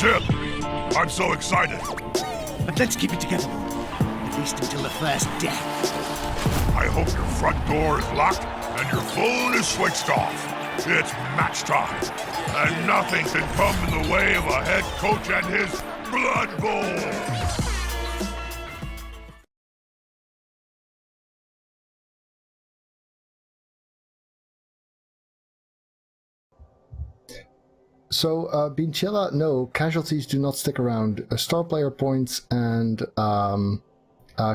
tip. I'm so excited. But let's keep it together. At least until the first death. I hope your front door is locked and your phone is switched off. It's match time, and nothing can come in the way of a head coach and his blood bowl. So, Binchella, no, casualties do not stick around. Star player points and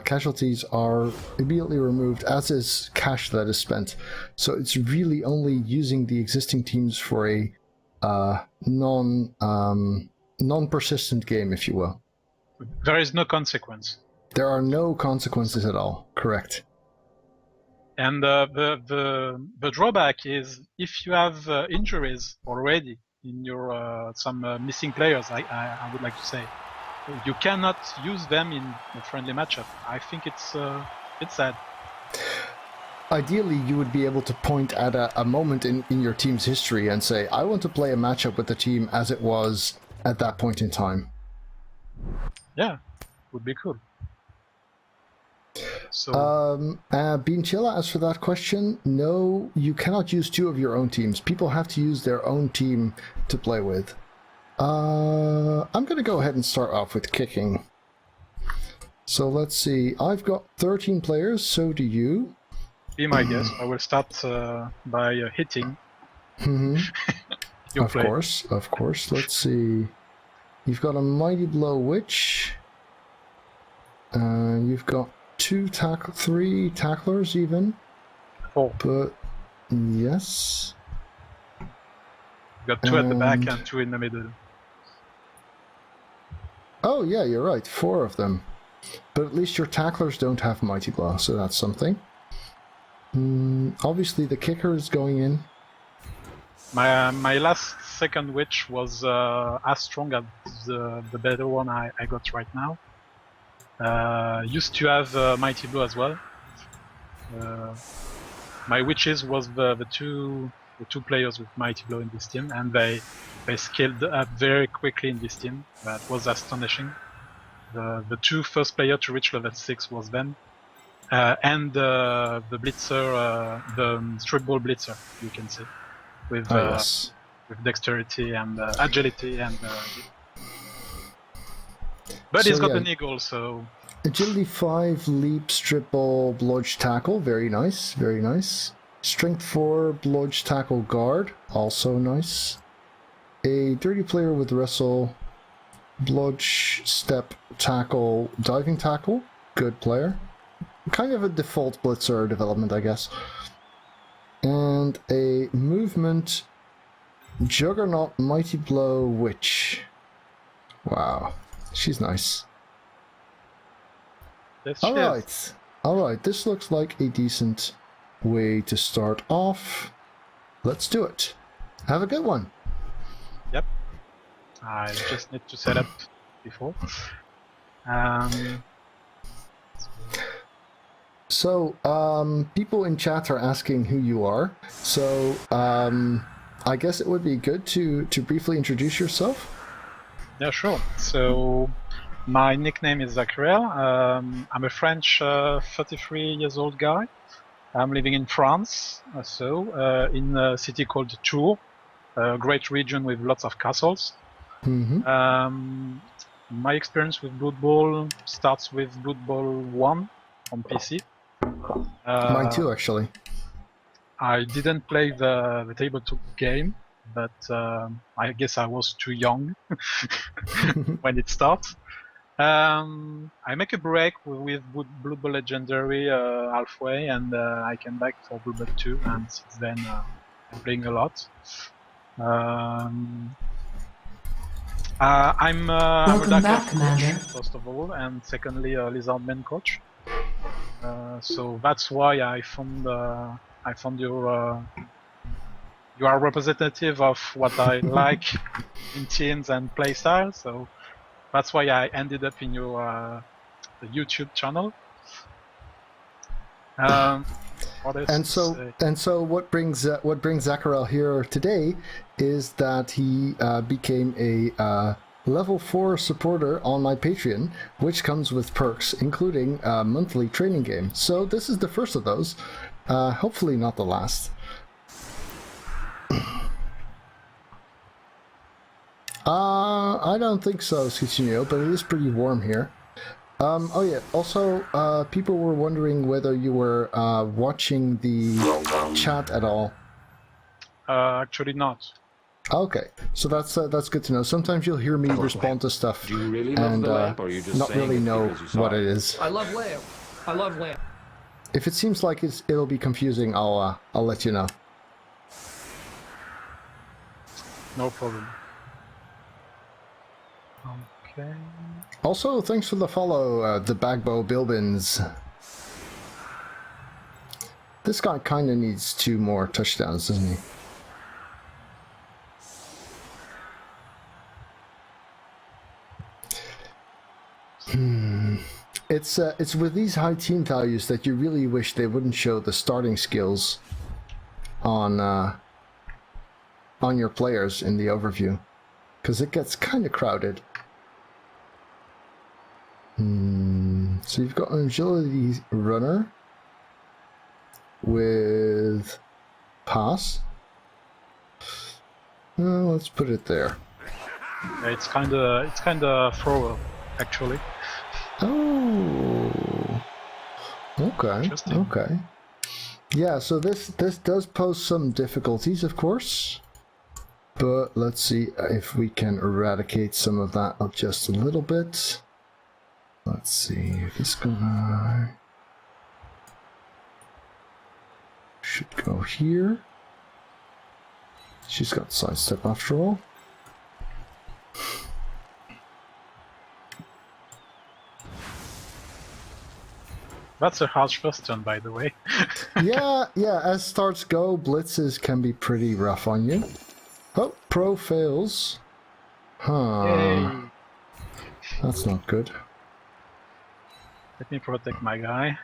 casualties are immediately removed, as is cash that is spent. So it's really only using the existing teams for a non-persistent game, if you will. There is no consequence. There are no consequences at all. Correct. And the drawback is if you have injuries already in your some missing players, I would like to say, you cannot use them in a friendly matchup. I think it's sad. Ideally, you would be able to point at a moment in your team's history and say, I want to play a matchup with the team as it was at that point in time. Yeah, would be cool. So, Beanchilla, as for that question, no, you cannot use two of your own teams. People have to use their own team to play with. I'm going to go ahead and start off with kicking. So let's see. I've got 13 players, so do you. Be my guest. I will start by hitting. Of course. Let's see. You've got a Mighty Blow Witch. You've got three tacklers even. 4. But yes. Got 2 at the back and 2 in the middle. Oh yeah, you're right. 4 of them. But at least your tacklers don't have Mighty Blow, so that's something. Obviously the kicker is going in. My last second witch was as strong as the better one I got right now. Used to have Mighty Blow as well. My witches was the two players with Mighty Blow in this team, and they scaled up very quickly in this team. That was astonishing. The 2 first players to reach level 6 was them, and the Blitzer, the strip ball Blitzer, you can see, with with dexterity and agility and. But he's got an eagle, so... Agility 5, leap, strip ball, bludge, tackle. Very nice, very nice. Strength 4, bludge, tackle, guard. Also nice. A dirty player with wrestle, bludge, step, tackle, diving tackle. Good player. Kind of a default blitzer development, I guess. And a movement, juggernaut, mighty blow, witch. Wow. She's nice. Alright, this looks like a decent way to start off. Let's do it. Have a good one. Yep. I just need to set up before. So, people in chat are asking who you are. So, I guess it would be good to briefly introduce yourself. Yeah, sure. So, my nickname is Zakyrel. I'm a French 33 years old guy. I'm living in France, in a city called Tours, a great region with lots of castles. My experience with Blood Bowl starts with Blood Bowl 1 on PC. Mine too, actually. I didn't play the tabletop game, but I guess I was too young when it starts. I make a break with Blood Bowl Legendary halfway, and I came back for Blood Bowl 2, and since then I'm playing a lot. I'm a Dark coach, first of all, and secondly a Lizardman coach. So that's why I found you are representative of what I like in teams and playstyle. So that's why I ended up in your YouTube channel. And so what brings Zakyrel here today is that he became a level 4 supporter on my Patreon, which comes with perks, including a monthly training game. So this is the first of those. Hopefully not the last. I don't think so, Tsuchinio, but it is pretty warm here. Oh yeah, also, people were wondering whether you were watching the chat at all. Actually not. Okay, so that's good to know. Sometimes you'll hear me respond to stuff Do you really love and the lamp, or are you just not saying really it know because you saw what it? it is. I love lamp. I love lamp. If it seems like it'll be confusing, I'll let you know. No problem. Okay. Also, thanks for the follow, the Bagbo Bilbins. This guy kind of needs 2 more touchdowns, doesn't he? It's with these high team values that you really wish they wouldn't show the starting skills on your players in the overview, because it gets kind of crowded. So you've got an agility runner with pass. Let's put it there. Yeah, it's kind of thrower actually. Oh, okay, Interesting. okay. Yeah, so this does pose some difficulties, of course, but let's see if we can eradicate some of that up just a little bit. Let's see, this guy should go here. She's got sidestep after all. That's a harsh first turn, by the way. yeah, as starts go, blitzes can be pretty rough on you. Oh, pro fails. Huh. Yay. That's not good. Let me protect my guy.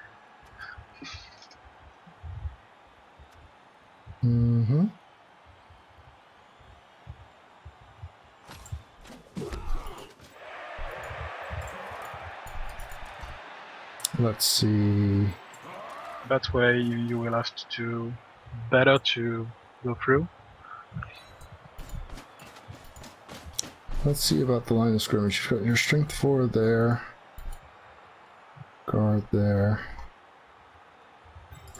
Mm-hmm. Let's see. That way you will have to do better to go through. Let's see about the line of scrimmage. You've got your strength 4 there. Guard there.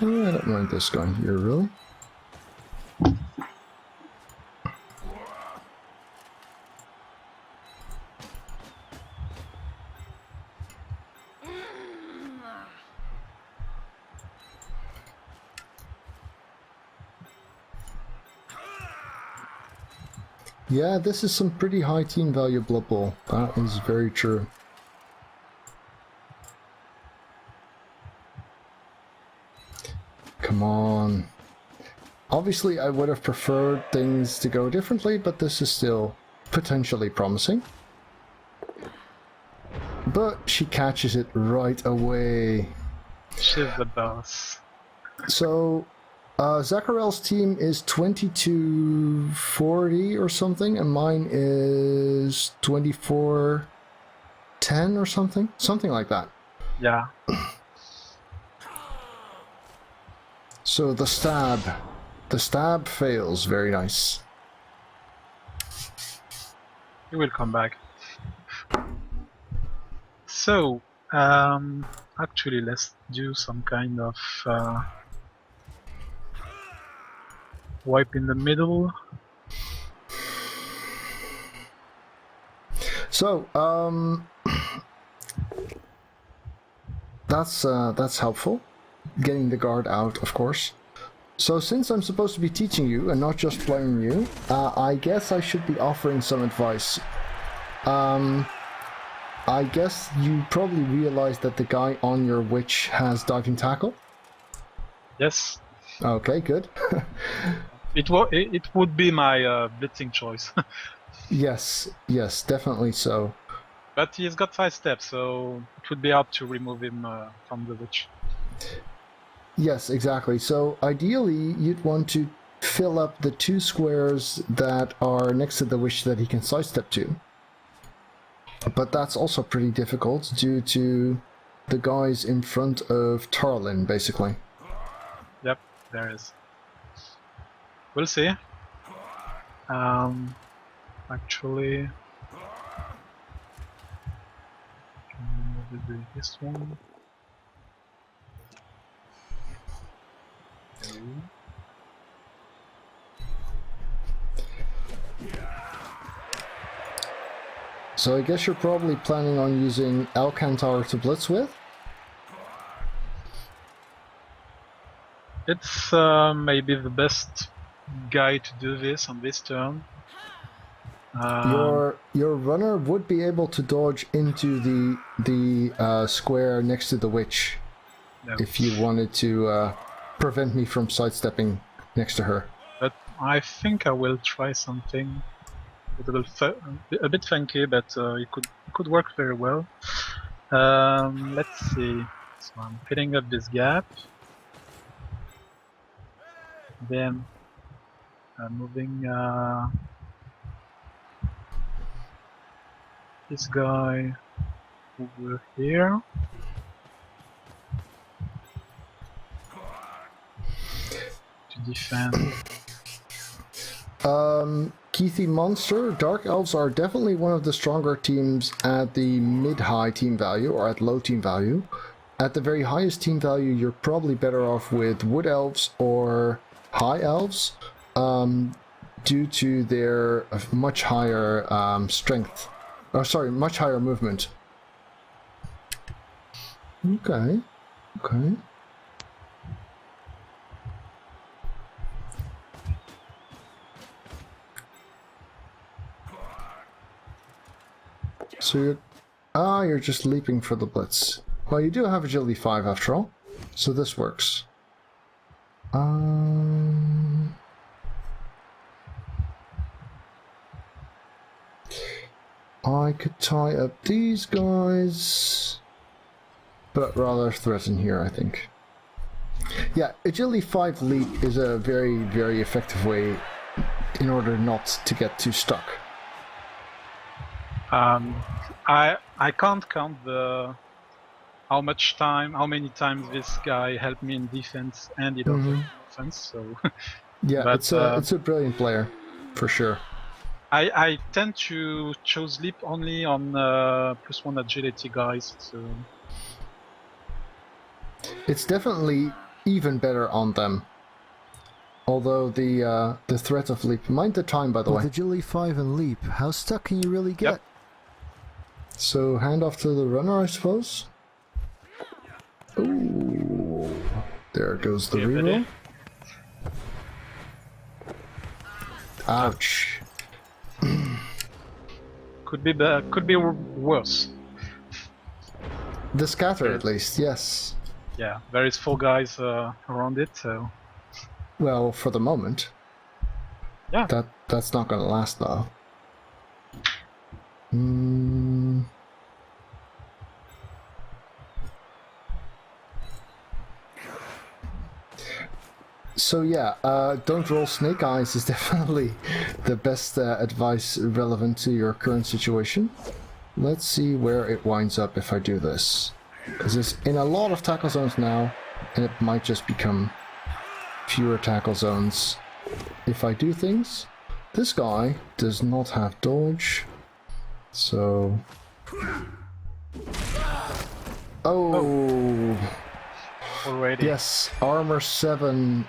Oh, I don't mind this guy here, really. Yeah, this is some pretty high team value Blood Bowl. That is very true. Come on. Obviously, I would have preferred things to go differently, but this is still potentially promising. But she catches it right away. She's the boss. So, Zakyrel's team is 2240 or something, and mine is 2410 or something. Something like that. Yeah. So the stab fails. Very nice. He will come back. So, actually, let's do some kind of wipe in the middle. So, that's helpful. Getting the guard out, of course. So since I'm supposed to be teaching you and not just playing you, I guess I should be offering some advice. I guess you probably realized that the guy on your witch has diving tackle? Yes. Okay, good. It would be my blitzing choice. Yes, definitely so. But he's got 5 steps, so it would be hard to remove him from the witch. Yes, exactly. So ideally, you'd want to fill up the 2 squares that are next to the witch that he can sidestep to. but that's also pretty difficult due to the guys in front of Tarlin, basically. Yep, there is. We'll see. Actually, maybe this one. So I guess you're probably planning on using Alcantar to blitz with? It's maybe the best guy to do this on this turn. Your runner would be able to dodge into the square next to the witch, Yeah. if you wanted to prevent me from sidestepping next to her. But I think I will try something a bit funky, but it could work very well. Let's see. So I'm filling up this gap. Then I'm moving this guy over here. To defend. Keithy Monster, Dark Elves are definitely one of the stronger teams at the mid-high team value, or at low team value. At the very highest team value, you're probably better off with Wood Elves or High Elves, due to their much higher strength. Oh, sorry, much higher movement. Okay. So you're just leaping for the blitz. Well, you do have agility 5 after all, so this works. I could tie up these guys, but rather threaten here, I think. Yeah, agility 5 leap is a very, very effective way in order not to get too stuck. I can't count how many times this guy helped me in defense and in offense. So yeah, but, it's a brilliant player, for sure. I tend to choose leap only on +1 agility guys. So it's definitely even better on them. Although the threat of leap, mind the time by the way. With agility 5 and leap, how stuck can you really get? Yep. So hand off to the runner, I suppose. Ooh, there goes the reroll. Ouch. Could be worse. The scatter, at least, yes. Yeah, there is 4 guys around it, so. Well, for the moment. Yeah. That's not gonna last though. So yeah, don't roll snake eyes is definitely the best advice relevant to your current situation. Let's see where it winds up if I do this. Because it's in a lot of tackle zones now, and it might just become fewer tackle zones if I do things. This guy does not have dodge, so... Oh! Already. Yes, armor 7.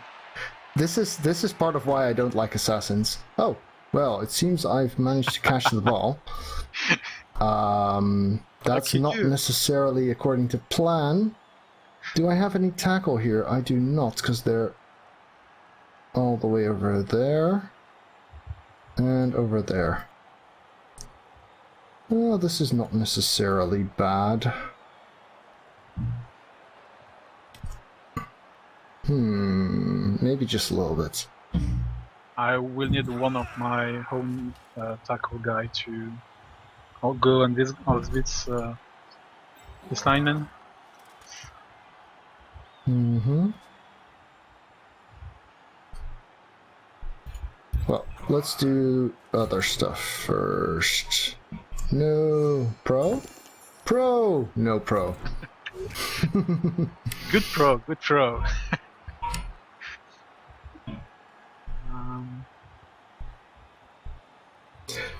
This is part of why I don't like assassins. Oh, well, it seems I've managed to catch the ball. That's not necessarily according to plan. Do I have any tackle here? I do not, because they're all the way over there. And over there. Well, this is not necessarily bad. Maybe just a little bit. I will need one of my home tackle guy to go on this lineman. Well, let's do other stuff first. No. Pro? Pro! No pro. Good pro, good pro.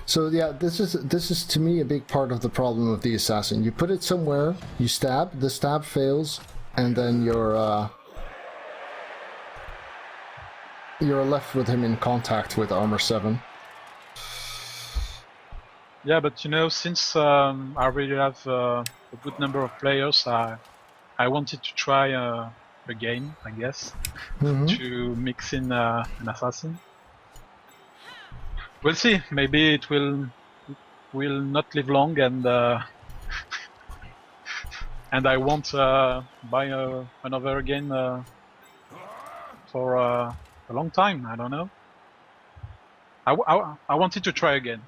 So yeah, this is to me a big part of the problem of the assassin. You put it somewhere, you stab, the stab fails, and then you're left with him in contact with armor 7. Yeah, but you know, since I really have a good number of players, I wanted to try again, I guess, to mix in an assassin. We'll see. Maybe it will not live long, and and I won't buy another game for a long time. I don't know. I wanted to try again.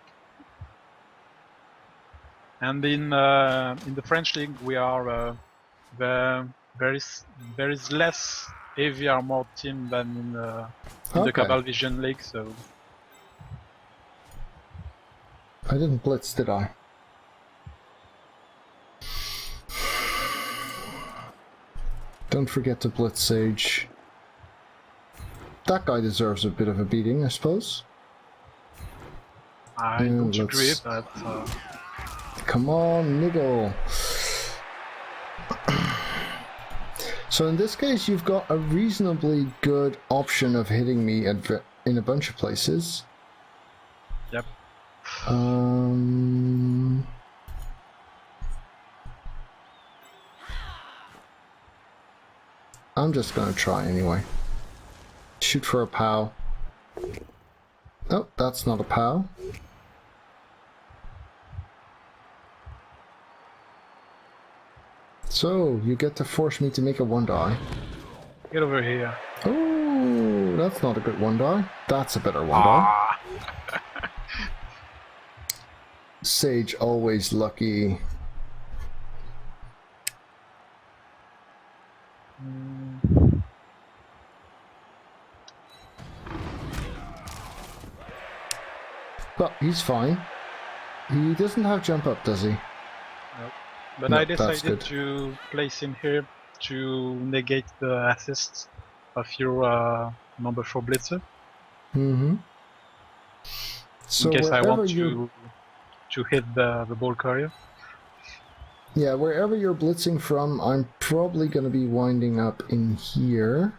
And in the French league, we are there is less heavy armored team than in the Cabal Vision league. So I didn't blitz, did I? Don't forget to blitz Sage. That guy deserves a bit of a beating, I suppose. I don't agree, but come on, niggle. So in this case, you've got a reasonably good option of hitting me in a bunch of places. Yep. I'm just gonna try anyway. Shoot for a POW. Oh, that's not a POW. So, you get to force me to make a 1-die. Get over here. Oh, that's not a good 1-die. That's a better 1-die. Sage always lucky. But he's fine. He doesn't have jump up, does he? Nope. But No, I that's decided good. to place him here to negate the assist of your number 4 blitzer. So in case I want you... to hit the ball carrier. Yeah, wherever you're blitzing from, I'm probably going to be winding up in here.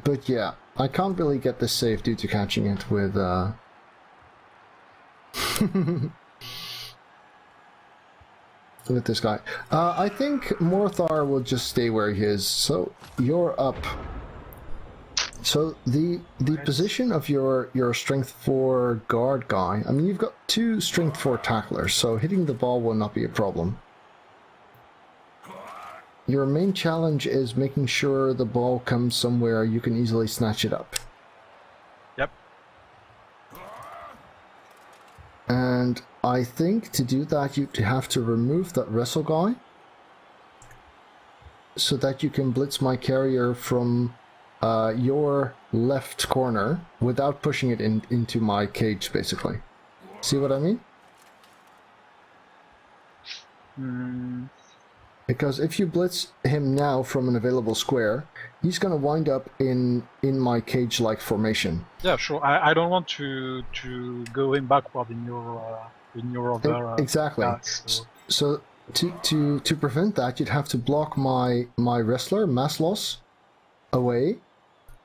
But yeah, I can't really get this save due to catching it with with this guy. I think Morthar will just stay where he is. So you're up. So the position of your strength 4 guard guy, I mean, you've got 2 strength 4 tacklers, so hitting the ball will not be a problem. Your main challenge is making sure the ball comes somewhere you can easily snatch it up. Yep. And I think to do that you have to remove that wrestle guy so that you can blitz my carrier from your left corner without pushing it into my cage, basically. See what I mean? Because if you blitz him now from an available square, he's going to wind up in my cage-like formation. Yeah, sure. I don't want to go in backward in your other exactly. guys, So to prevent that, you'd have to block my wrestler mass loss away,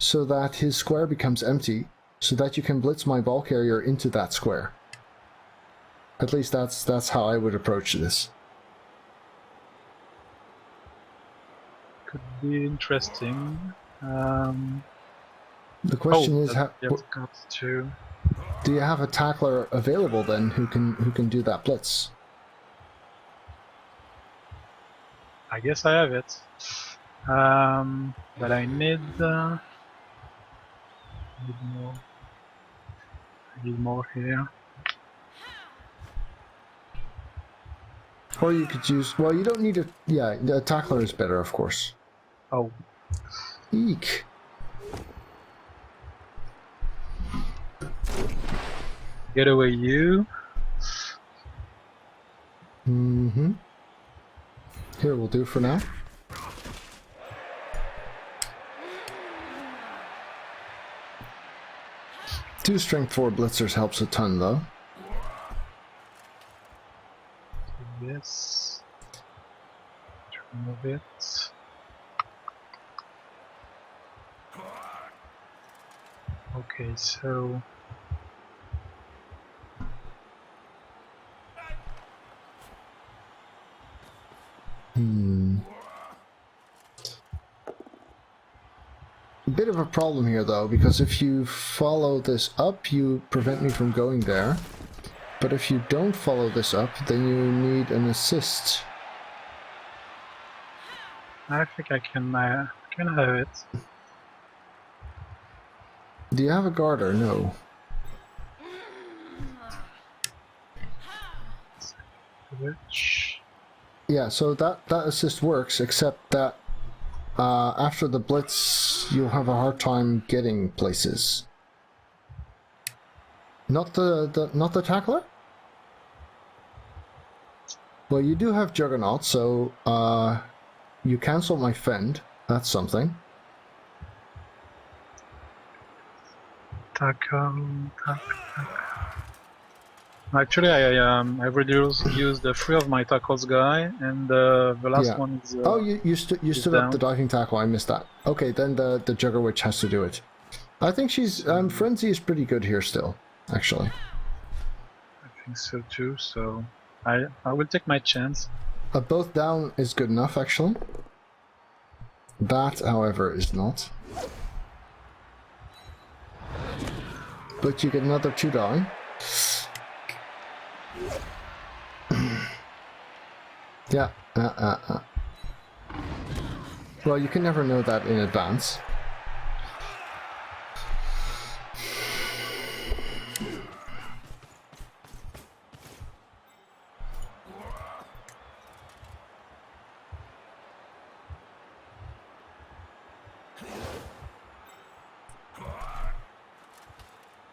so that his square becomes empty, so that you can blitz my ball carrier into that square. At least that's how I would approach this. could be interesting. The question is, do you have a tackler available then who can do that blitz? I guess I have it, but I need more. I need more here. Or you could use, well, you don't need a, yeah, the tackler is better, of course. Oh. Eek. Get away, you. Mm-hmm. Here, we'll do for now. Two strength 4 blitzers helps a ton, though. Yes. Remove it. Okay, so A bit of a problem here, though, because if you follow this up, you prevent me from going there. But if you don't follow this up, then you need an assist. I think I can have it. Do you have a garter? No. Which Yeah, so that assist works, except that after the blitz, you'll have a hard time getting places. Not the tackler? Well, you do have Juggernaut, so you cancel my fend. That's something. tackle. Actually, I used the 3 of my tackles guy, and the last Yeah. one is. Oh, you stood up down. the diving tackle. I missed that. Okay, then the Jugger Witch has to do it. I think she's Frenzy is pretty good here still, actually. I think so too. So I will take my chance. Both down is good enough, actually. That, however, is not. But you get another 2 die. Yeah. Well, you can never know that in advance.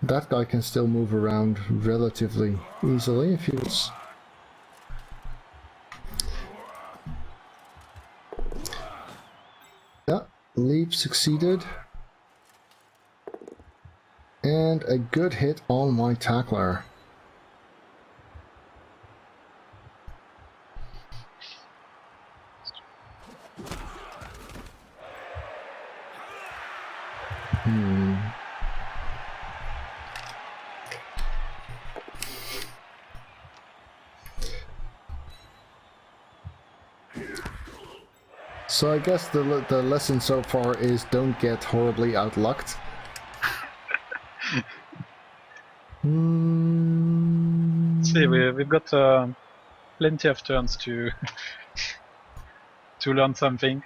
That guy can still move around relatively easily if he was... Yeah, leap succeeded. And a good hit on my tackler. So I guess the lesson so far is don't get horribly outlucked. See, we've got plenty of turns to to learn something.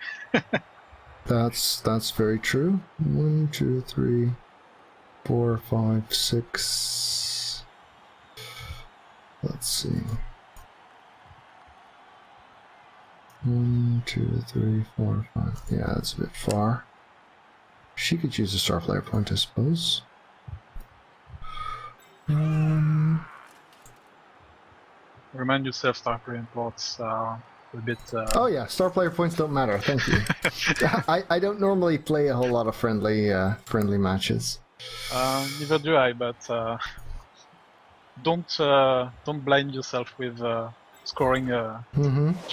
That's very true. 1, 2, 3, 4, 5, 6. Let's see. 1, 2, 3, 4, 5. Yeah, that's a bit far. She could use a star player point, I suppose. Remind yourself, star player ports are a bit. Oh yeah, star player points don't matter. Thank you. I don't normally play a whole lot of friendly matches. Neither do I, but don't blind yourself with scoring to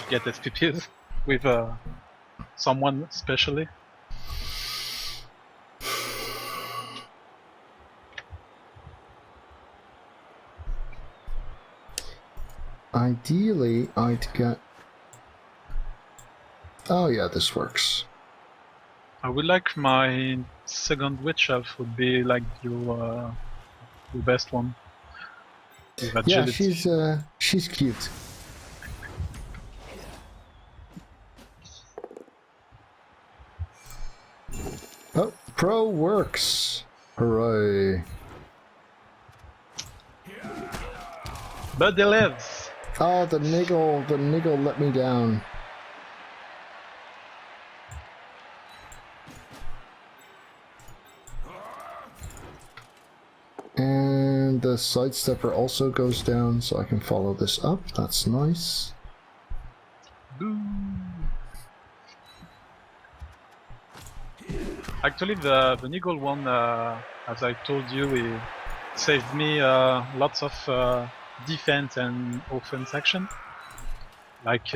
get SPPs with someone especially. Ideally, I'd get... Oh yeah, this works. I would like my second witch elf would be like your best one. With agility. Yeah, she's cute. Oh, pro works. Hooray. But the Elves. Oh, the niggle let me down. And and the sidestepper also goes down, so I can follow this up. That's nice. Boom. Actually, the Nigel one, as I told you, it saved me lots of defense and offense action, like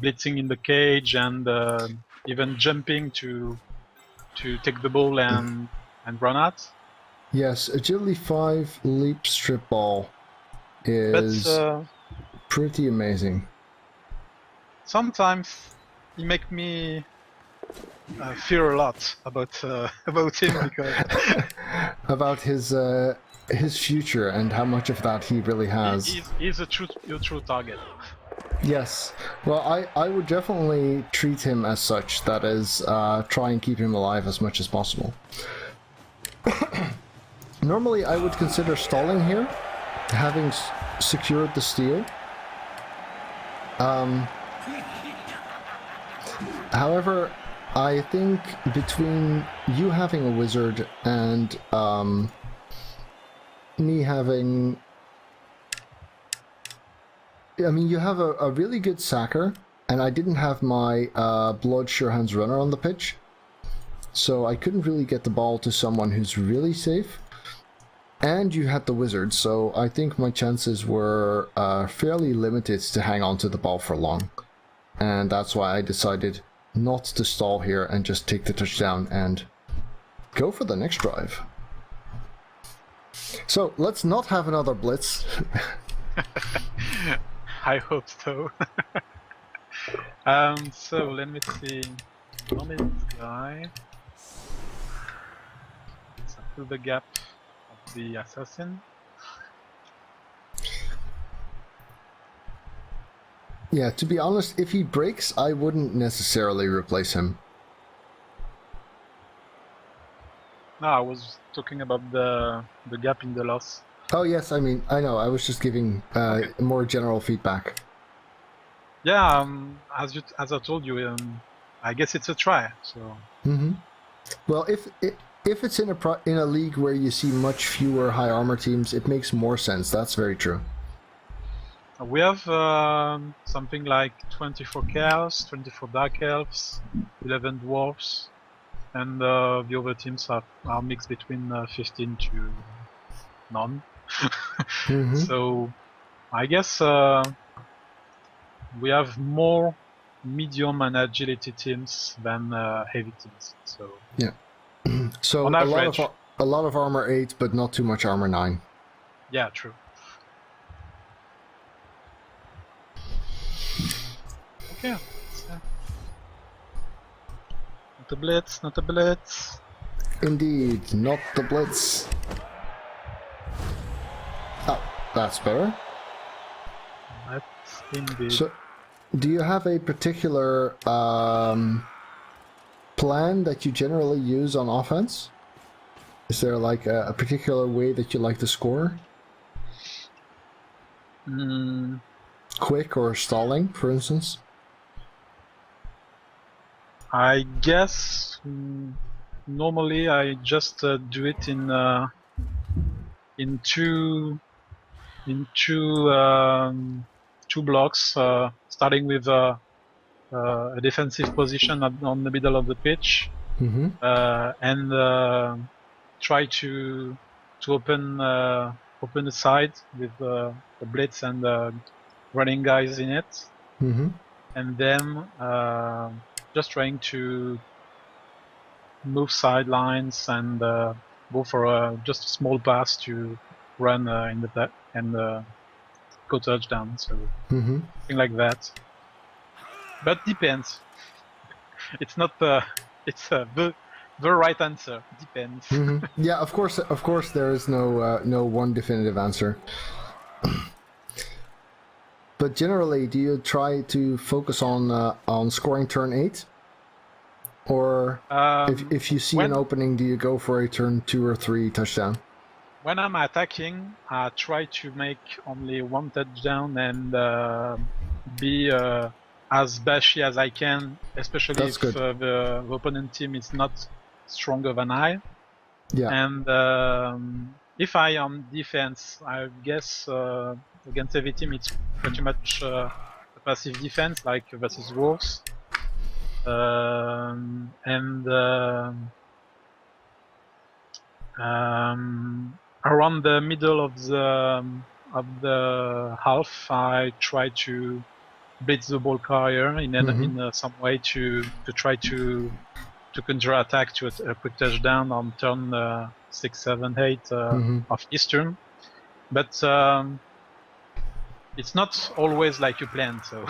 blitzing in the cage and even jumping to take the ball and run out. Yes, agility 5 leap strip ball is pretty amazing. Sometimes he make me fear a lot about him because About his future and how much of that he really has. he's a true target. Yes. Well, I would definitely treat him as such. That is, try and keep him alive as much as possible. Normally, I would consider stalling here, having secured the steal. However, I think between you having a wizard and me having... I mean, you have a really good sacker, and I didn't have my Blood Sure Hands runner on the pitch, so I couldn't really get the ball to someone who's really safe. And you had the wizard, so I think my chances were fairly limited to hang on to the ball for long. And that's why I decided not to stall here and just take the touchdown and go for the next drive. So, let's not have another blitz. I hope so. So let me see. On this guy, let's fill the gap of the assassin. Yeah, to be honest, if he breaks, I wouldn't necessarily replace him. No, I was talking about the gap in the loss. Oh yes, I mean, I know, I was just giving more general feedback. Yeah, as I told you, I guess it's a try. So. Mm-hmm. Well, if it's in a league where you see much fewer high armor teams, it makes more sense. That's very true. We have something like 24 Chaos, 24 Dark Elves, 11 Dwarves, and the other teams are mixed between 15 to none. Mm-hmm. So I guess we have more medium and agility teams than heavy teams. So yeah. So on average, a lot of armor 8, but not too much armor 9. Yeah, true. Okay. Not a blitz, not a blitz. Indeed, not the blitz. Oh, that's better. That's indeed. So, do you have a particular plan that you generally use on offense? Is there like a particular way that you like to score? Quick or stalling, for instance? I guess normally I just do it in two blocks, starting with a defensive position on the middle of the pitch, Mm-hmm. and try to open the side with the blitz and running guys in it, Mm-hmm. and then just trying to move sidelines and go for just a small pass to run in the back and go touchdown. So Mm-hmm. something like that. But depends. It's not the right answer. Depends. Mm-hmm. Yeah, of course, there is no one definitive answer. But generally, do you try to focus on scoring turn 8, or if you see an opening, do you go for a turn 2 or 3 touchdown? When I'm attacking, I try to make only one touchdown and be as bashy as I can, especially That's if good. the opponent team is not stronger than I. Yeah. And if I am defense, I guess against heavy team it's pretty much a passive defense like versus wolves, and around the middle of the half, I try to blitz the ball carrier in some way to try to counter attack to a quick touchdown on turn 6, 7, 8 of Eastern, but it's not always like you plan. So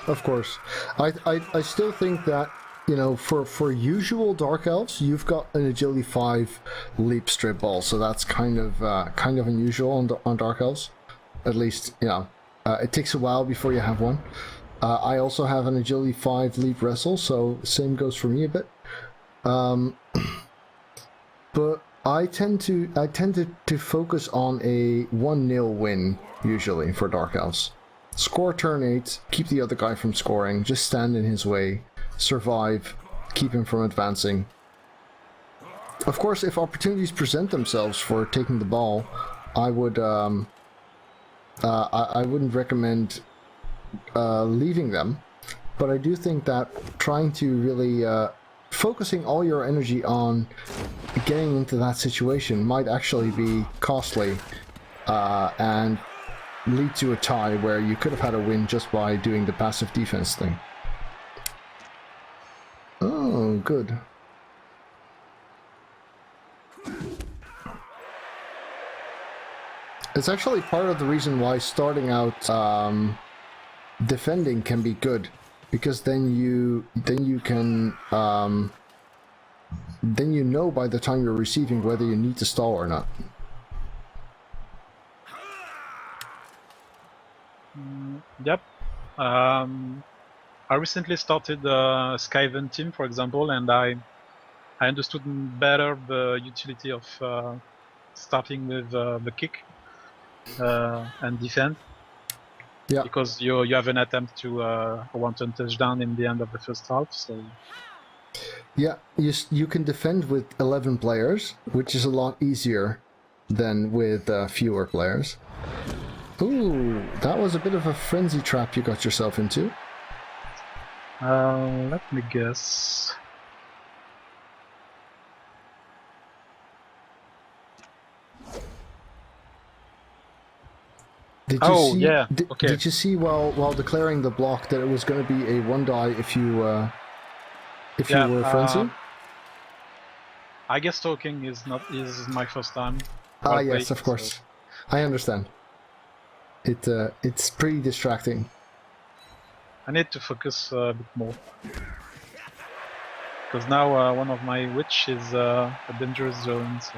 Of course, I still think that, you know, for usual Dark Elves, you've got an Agility 5 leap strip ball, so that's kind of unusual on Dark Elves. At least, it takes a while before you have one. I also have an Agility 5 leap wrestle, so same goes for me a bit. But I tend to focus on a 1-0 win usually for Dark Elves. Score turn 8, keep the other guy from scoring, just stand in his way, survive, keep him from advancing. Of course, if opportunities present themselves for taking the ball, I would I wouldn't recommend leaving them, but I do think that trying to really focusing all your energy on getting into that situation might actually be costly and lead to a tie where you could have had a win just by doing the passive defense thing. Oh, good. It's actually part of the reason why starting out defending can be good, because then you can then you know by the time you're receiving whether you need to stall or not. Yep. I recently started a Skyven team, for example, and I understood better the utility of starting with the kick and defend. Yeah. Because you have an attempt to a one-turn touchdown in the end of the first half, so... Yeah, you can defend with 11 players, which is a lot easier than with fewer players. Ooh, that was a bit of a frenzy trap you got yourself into. Let me guess... Did you see while declaring the block that it was going to be a 1 die if you were frenzy? I guess talking is my first time. Yes, of course. So. I understand. It's pretty distracting. I need to focus a bit more. Because now one of my witch is a dangerous zone, so...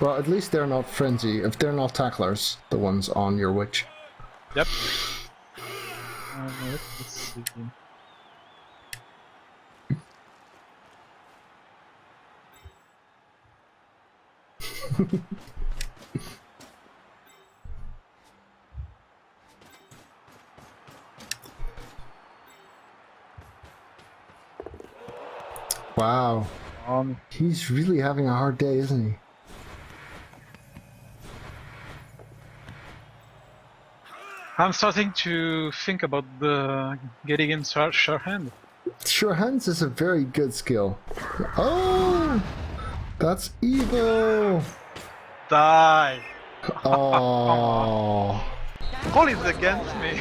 Well, at least they're not frenzy. If they're not tacklers, the ones on your witch. Yep. Let's see. Wow. He's really having a hard day, isn't he? I'm starting to think about getting in sure hand. Sure hands is a very good skill. Oh, that's evil. Die. Oh. All is against me.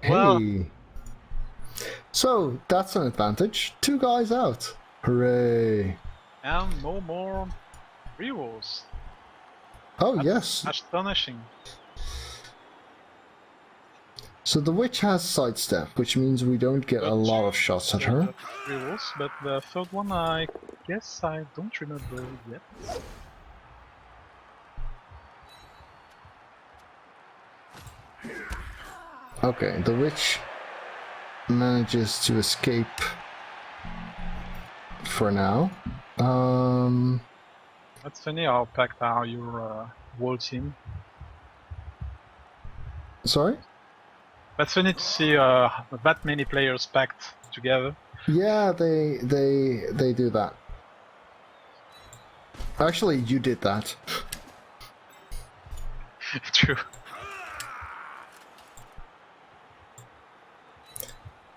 Hey. Well. So that's an advantage. 2 guys out. Hooray. And no more rerolls. Oh, yes. Astonishing. So the witch has sidestep, which means we don't get a lot of shots at her. Rerolls, but the third one, I guess I don't remember yet. Okay, the witch manages to escape for now. That's funny how packed are your whole team. Sorry? That's funny to see that many players packed together. Yeah, they do that. Actually, you did that. True.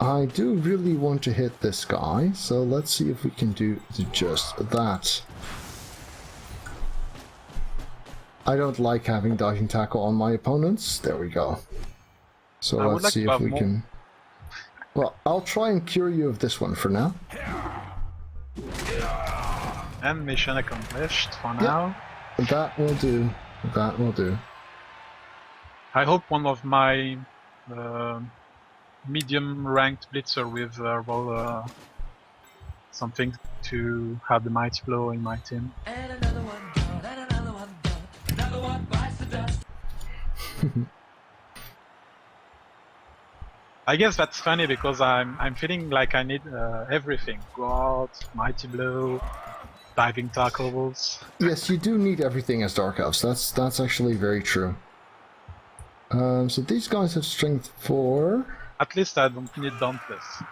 I do really want to hit this guy, so let's see if we can do just that. I don't like having dodging tackle on my opponents. There we go. So I would let's like see to if have we more. can... Well, I'll try and cure you of this one for now. And mission accomplished for now. That will do. That will do. I hope one of my medium-ranked blitzer with roll something to have the mighty blow in my team. And another one gone, and another one gone. Another one bites the dust. I guess that's funny because I'm feeling like I need everything: guard, mighty blow, diving tackles. Yes, you do need everything as Dark Elves. That's actually very true. So these guys have strength 4. At least I don't need dauntless.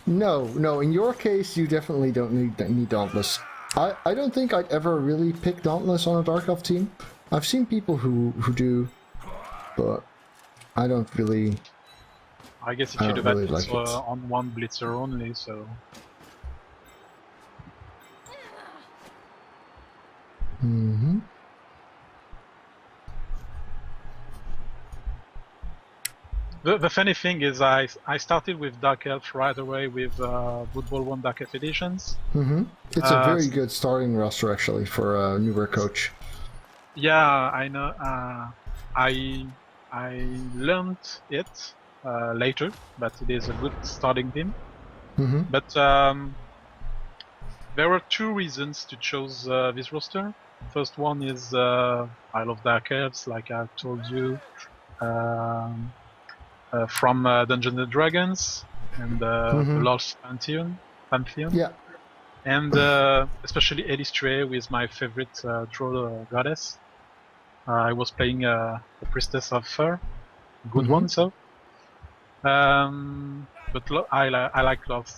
No, in your case, you definitely don't need Dauntless. I don't think I'd ever really pick Dauntless on a Dark Elf team. I've seen people who do, but I don't really... I guess if I you do don't that, really it's like it. on one blitzer only, so... Mm-hmm. The funny thing is I started with Dark Elf right away with Bloodbowl 1 Dark Elf editions. Mm-hmm. It's a very good starting roster, actually, for a newer coach. Yeah, I know. I learned it later, but it is a good starting team. Mm-hmm. But there were 2 reasons to choose this roster. First one is I love Dark Elves, like I told you, from Dungeons and Dragons and the Lord's Pantheon. Yeah. And especially Elistre with my favorite troll goddess. I was playing a priestess of fur, good one. So, but I like Love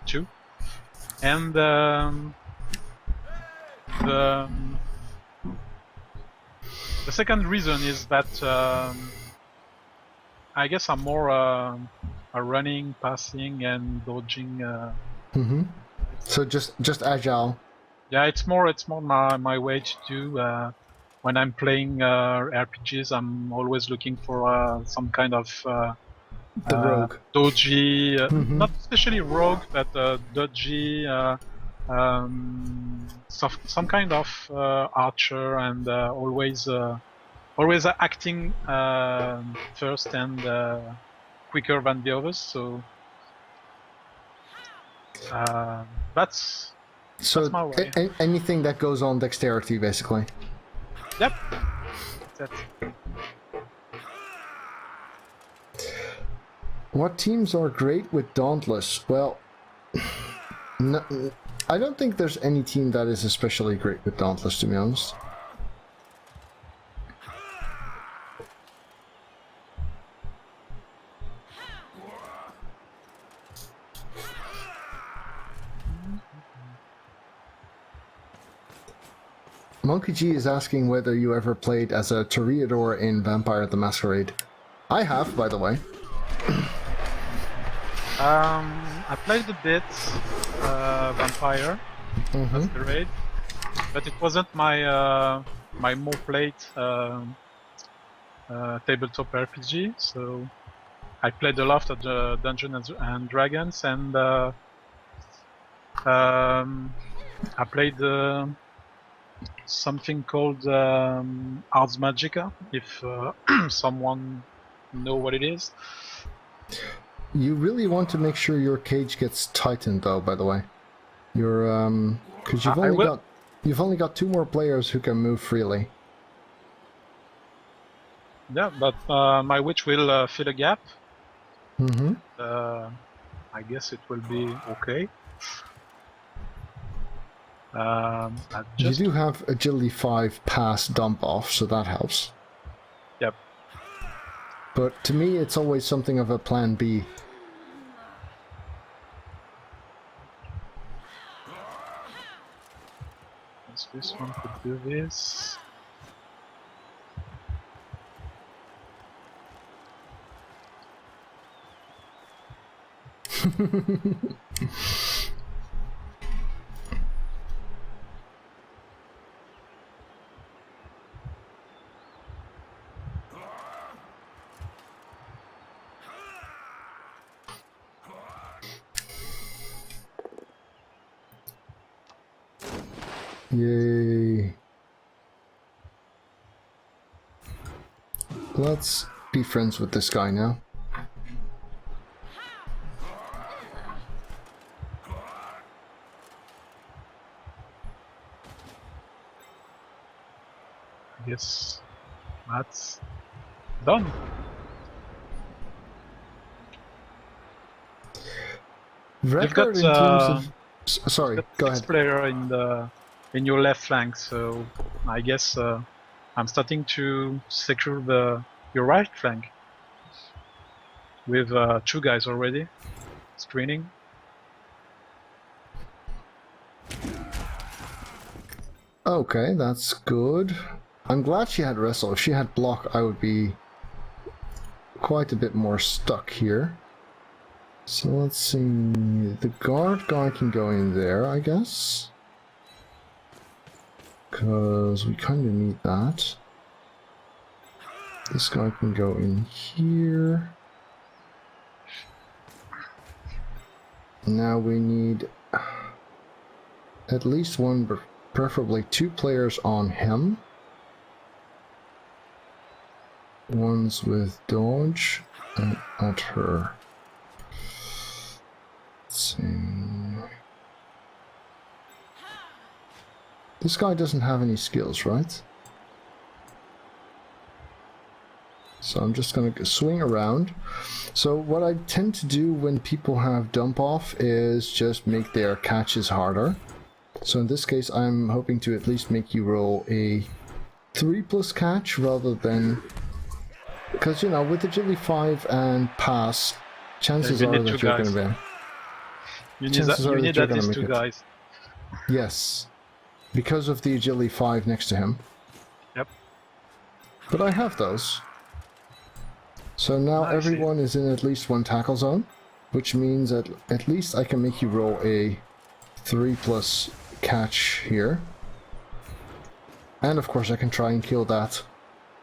too, and the second reason is that I guess I'm more a running, passing, and dodging. So just agile. Yeah, it's more my way to do. When I'm playing RPGs, I'm always looking for some kind of The rogue. dodgy, not especially rogue, but dodgy, some kind of archer, and always acting first and quicker than the others. So that's my way. Anything that goes on dexterity, basically. Yep. That's it. What teams are great with Dauntless? Well, no, I don't think there's any team that is especially great with Dauntless, to be honest. Monkey G is asking whether you ever played as a Toreador in Vampire the Masquerade. I have, by the way. I played a bit Vampire Masquerade, but it wasn't my my more played tabletop RPG. So I played a lot of the Dungeons and Dragons, and I played something called Ars Magica, if someone know what it is. You really want to make sure your cage gets tightened, though. By the way, you're because you've only got 2 more players who can move freely. Yeah, but my witch will fill a gap. I guess it will be okay. You do have agility 5 pass dump off, so that helps. Yep. But to me, it's always something of a plan B. Yes, this one could do this. Yay. Let's be friends with this guy now. I guess that's done. Record in terms of... Sorry, Got go six ahead. player in your left flank, so I guess I'm starting to secure your right flank with 2 guys already screening. Okay, that's good. I'm glad she had wrestle. If she had block, I would be quite a bit more stuck here. So let's see. The guard guy can go in there, I guess. Because we kind of need that. This guy can go in here. Now we need at least one, preferably 2 players on him. One's with dodge and at her. Let's see. This guy doesn't have any skills, right? So I'm just going to swing around. So what I tend to do when people have dump off is just make their catches harder. So in this case, I'm hoping to at least make you roll a 3+ catch rather than... Because, you know, with agility 5 and pass, chances you are need that 2 you're guys. going to be... You need, Chances are you that need you're at gonna least make 2 it. guys. Yes. Because of the agility 5 next to him. Yep. But I have those. So now I see. everyone is in at least 1 tackle zone, which means that at least I can make you roll a 3+ catch here. And of course I can try and kill that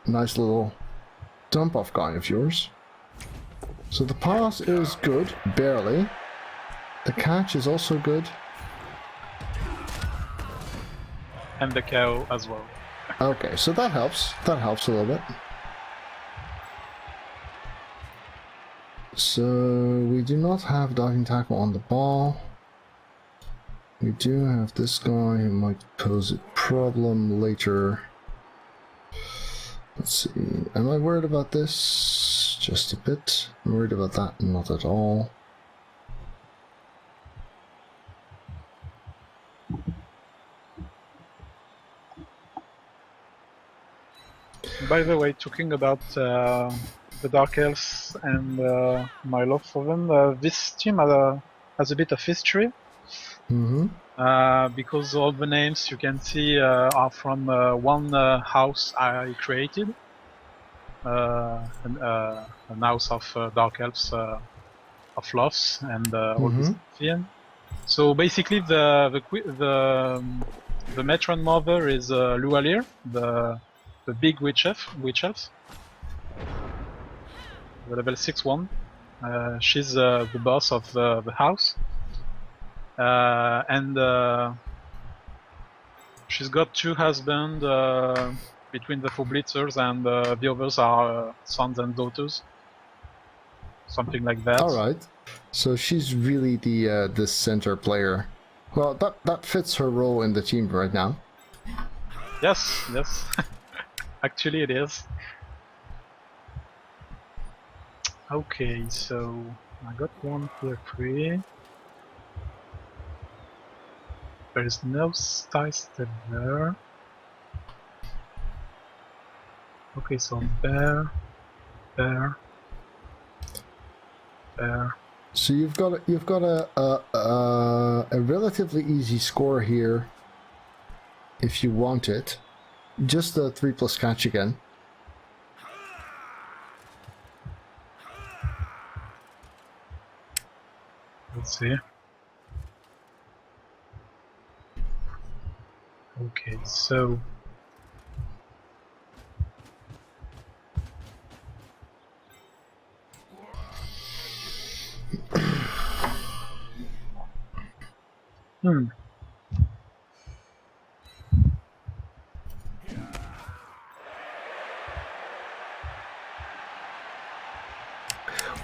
nice little dump off guy of yours. So the pass is good, barely. The catch is also good. And the cow as well. Okay, so that helps. That helps a little bit. So we do not have diving tackle on the ball. We do have this guy who might pose a problem later. Let's see. Am I worried about this? Just a bit. I'm worried about that, not at all. By the way, talking about the Dark Elves and my love for them, this team has a bit of history. Mm-hmm. Because all the names you can see are from one house I created. An house of Dark Elves of Loves and all this theme. So basically the matron mother is Lualir, the big witch elf, the level 6-1. She's the boss of the house. And she's got 2 husbands between the 4 blitzers, and the others are sons and daughters. Something like that. Alright. So she's really the center player. Well, that fits her role in the team right now. Yes. Actually it is. Okay, so I got 1 clear free. There is no side step there. Okay, so bear. So you've got a relatively easy score here, if you want it. Just the 3+ catch again. Let's see. Okay, so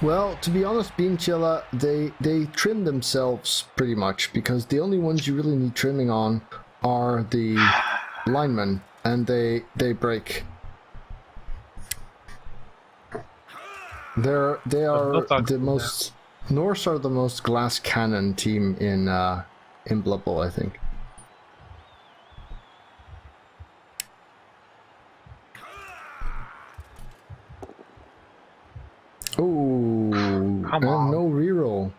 Well, to be honest, Beam Chilla, they trim themselves pretty much, because the only ones you really need trimming on are the linemen, and they break. They are the most Norse are the most glass cannon team in Blood Bowl, I think. Oh, Come on. no reroll.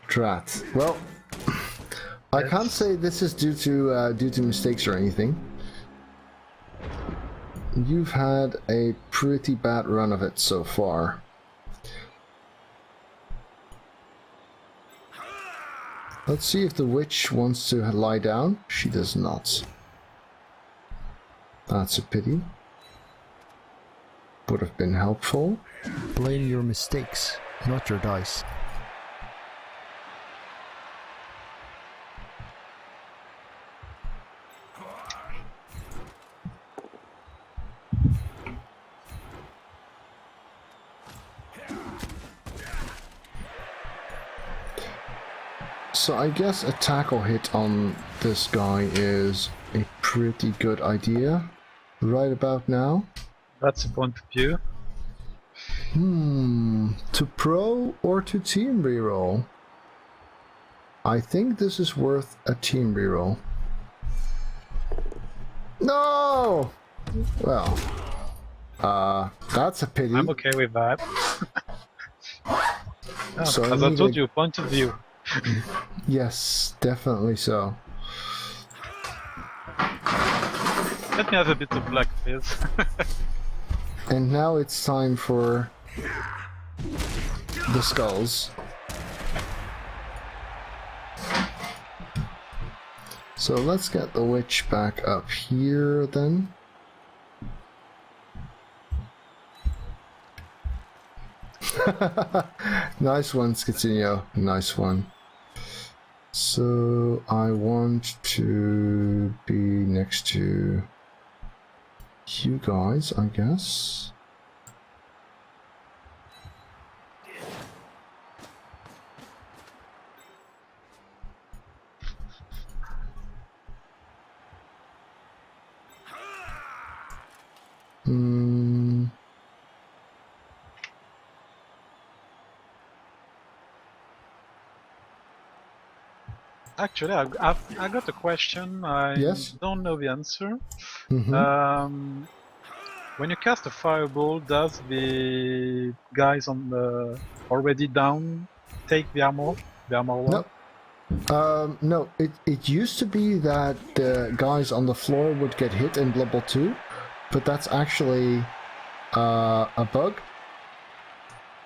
Drat. Well, I can't say this is due to mistakes or anything. You've had a pretty bad run of it so far. Let's see if the witch wants to lie down. She does not. That's a pity. Would have been helpful. Blame your mistakes, not your dice. So I guess a tackle hit on this guy is a pretty good idea right about now. that's a point of view. To pro or to team reroll? I think this is worth a team reroll. No! Well, that's a pity. I'm okay with that. So as I told you, point of view. Yes, definitely so. Let me have a bit of luck, please. And now it's time for the skulls. So let's get the witch back up here then. Nice one, Skitzinho. Nice one. So I want to be next to you guys, I guess. Actually, I got a question. I Yes? don't know the answer. Mm-hmm. When you cast a fireball, does the guys on the already down take the armor? The armor one? No, it used to be that the guys on the floor would get hit in Blood Bowl 2, but that's actually a bug.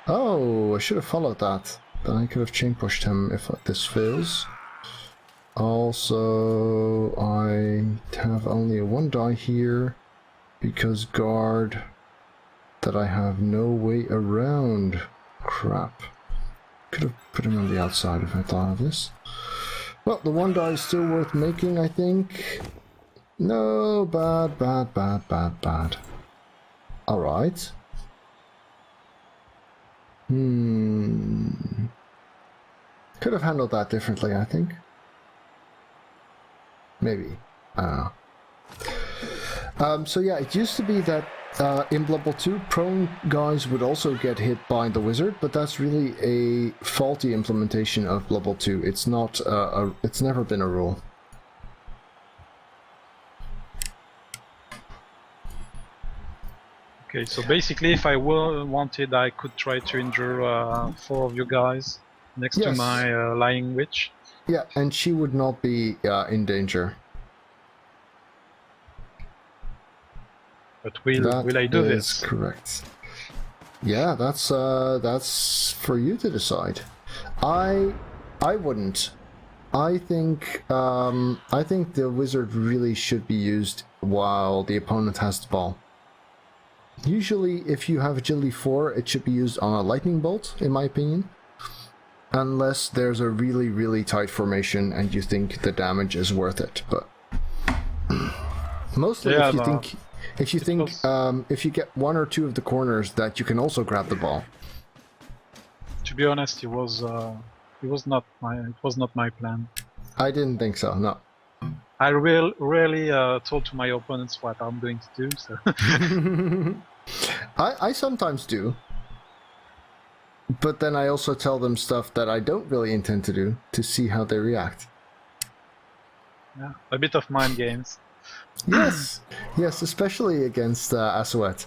Oh, I should have followed that. Then I could have chain pushed him if this fails. Also, I have only one die here because guard that I have no way around. Crap. Could have put him on the outside if I thought of this. Well, the one die is still worth making, I think. No, bad. Alright. Could have handled that differently, I think. Maybe. I don't know. So yeah, it used to be that in Blood Bowl 2, prone guys would also get hit by the wizard, but that's really a faulty implementation of Blood Bowl 2. It's not it's never been a rule. Okay, so basically, if I wanted, I could try to injure 4 of you guys next to Yes. my lying witch. Yeah, and she would not be in danger. But will I do this? That is correct. Yeah, that's for you to decide. I wouldn't. I think the wizard really should be used while the opponent has the ball. Usually, if you have agility 4, it should be used on a lightning bolt, in my opinion. Unless there's a really, really tight formation and you think the damage is worth it. But mostly, Yeah, if you think if you get 1 or 2 of the corners, that you can also grab the ball. To be honest, it was not my plan. I didn't think so. No. I really told to my opponents what I'm going to do. So I sometimes do. But then I also tell them stuff that I don't really intend to do to see how they react. yeah, a bit of mind games. Yes, yes, especially against Asuet,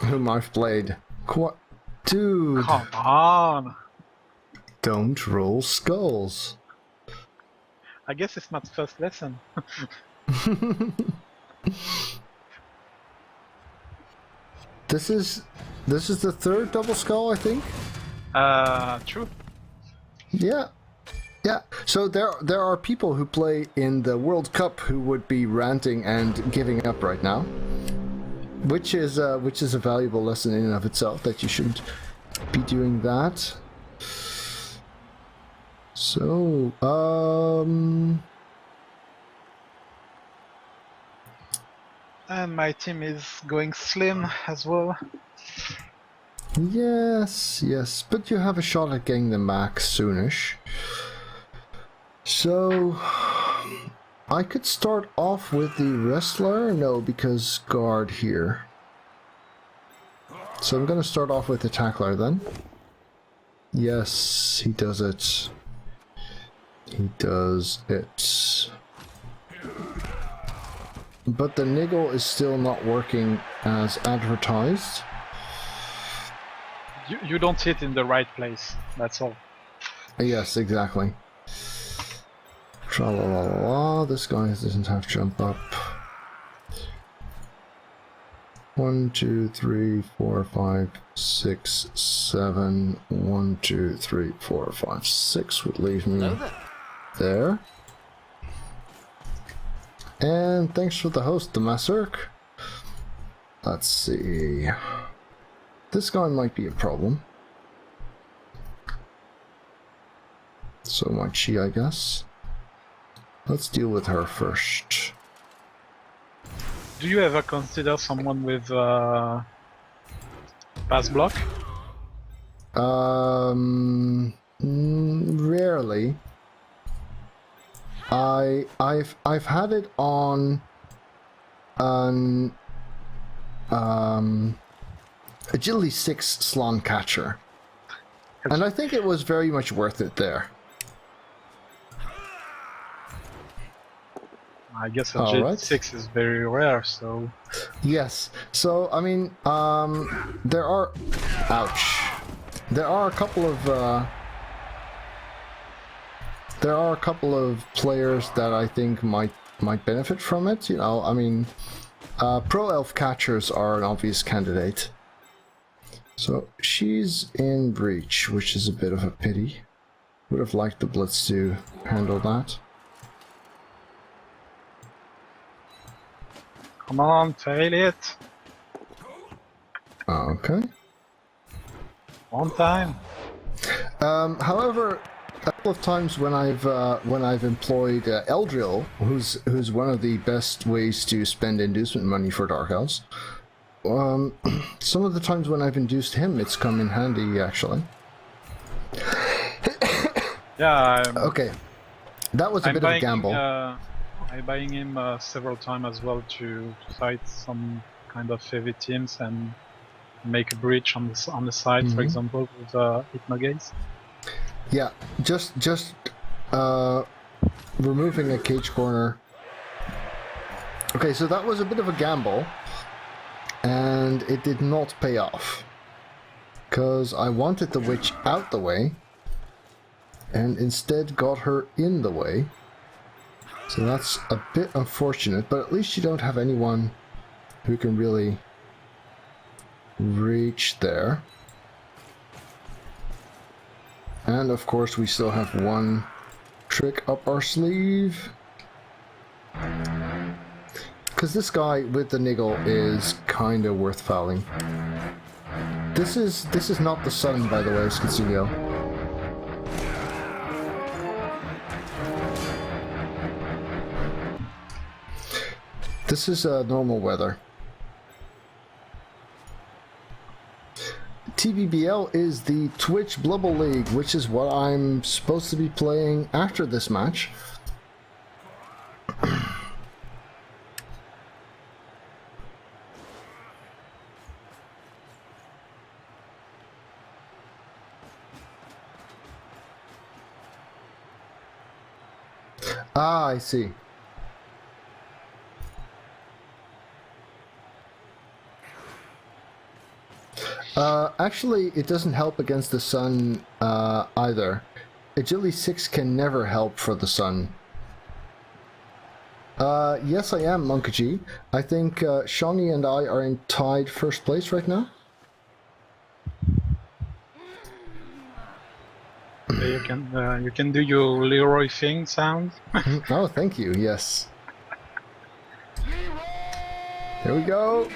whom I've played. Dude, Come on! don't roll skulls. I guess it's my first lesson. This is the 3rd double skull, I think. True. Yeah. Yeah, so there are people who play in the World Cup who would be ranting and giving up right now, which is a valuable lesson in and of itself, that you shouldn't be doing that. So, And my team is going slim as well. yes, but you have a shot at getting the max soonish. So, I could start off with the wrestler. No, because guard here. So I'm going to start off with the tackler then. Yes, he does it. He does it. But the niggle is still not working as advertised. You don't hit in the right place. That's all. Yes, exactly. Tra-la-la-la, this guy doesn't have jump up. 1, 2, 3, 4, 5, 6, 7. 1, 2, 3, 4, 5, 6 would leave me there. And thanks for the host, the Masurk. Let's see. This guy might be a problem. So might she, I guess. Let's deal with her first. Do you ever consider someone with pass block? Rarely. I've had it on an agility 6 Slon Catcher, and I think it was very much worth it there. I guess All agility right. 6 is very rare, so Yes. So I mean, there are. Ouch. There are a couple of players that I think might benefit from it. You know, I mean, pro elf catchers are an obvious candidate. So she's in breach, which is a bit of a pity. Would have liked the blitz to handle that. come on, fail it. Okay. On time. However, a couple of times when I've employed Eldril, who's one of the best ways to spend inducement money for Dark Elves, some of the times when I've induced him, it's come in handy actually. Yeah. Okay, that was a bit of a gamble. I'm buying him several times as well to fight some kind of heavy teams and make a breach on the side, for example, with Hypnogaze. Yeah, just removing a cage corner Okay, so that was a bit of a gamble, and it did not pay off. Because I wanted the witch out the way, and instead got her in the way. So that's a bit unfortunate, but at least you don't have anyone who can really reach there. And of course we still have one trick up our sleeve. Because this guy with the niggle is kind of worth fouling. This is not the sun, by the way, Skitsilio. This is normal weather. TBBL is the Twitch Blood Bowl League, which is what I'm supposed to be playing after this match. Ah, I see. Actually, it doesn't help against the sun either. Agility 6 can never help for the sun. Yes, I am, Monkaji. I think Shawnee and I are in tied first place right now. You can do your Leroy thing sound. Oh, thank you. Yes. Here we go.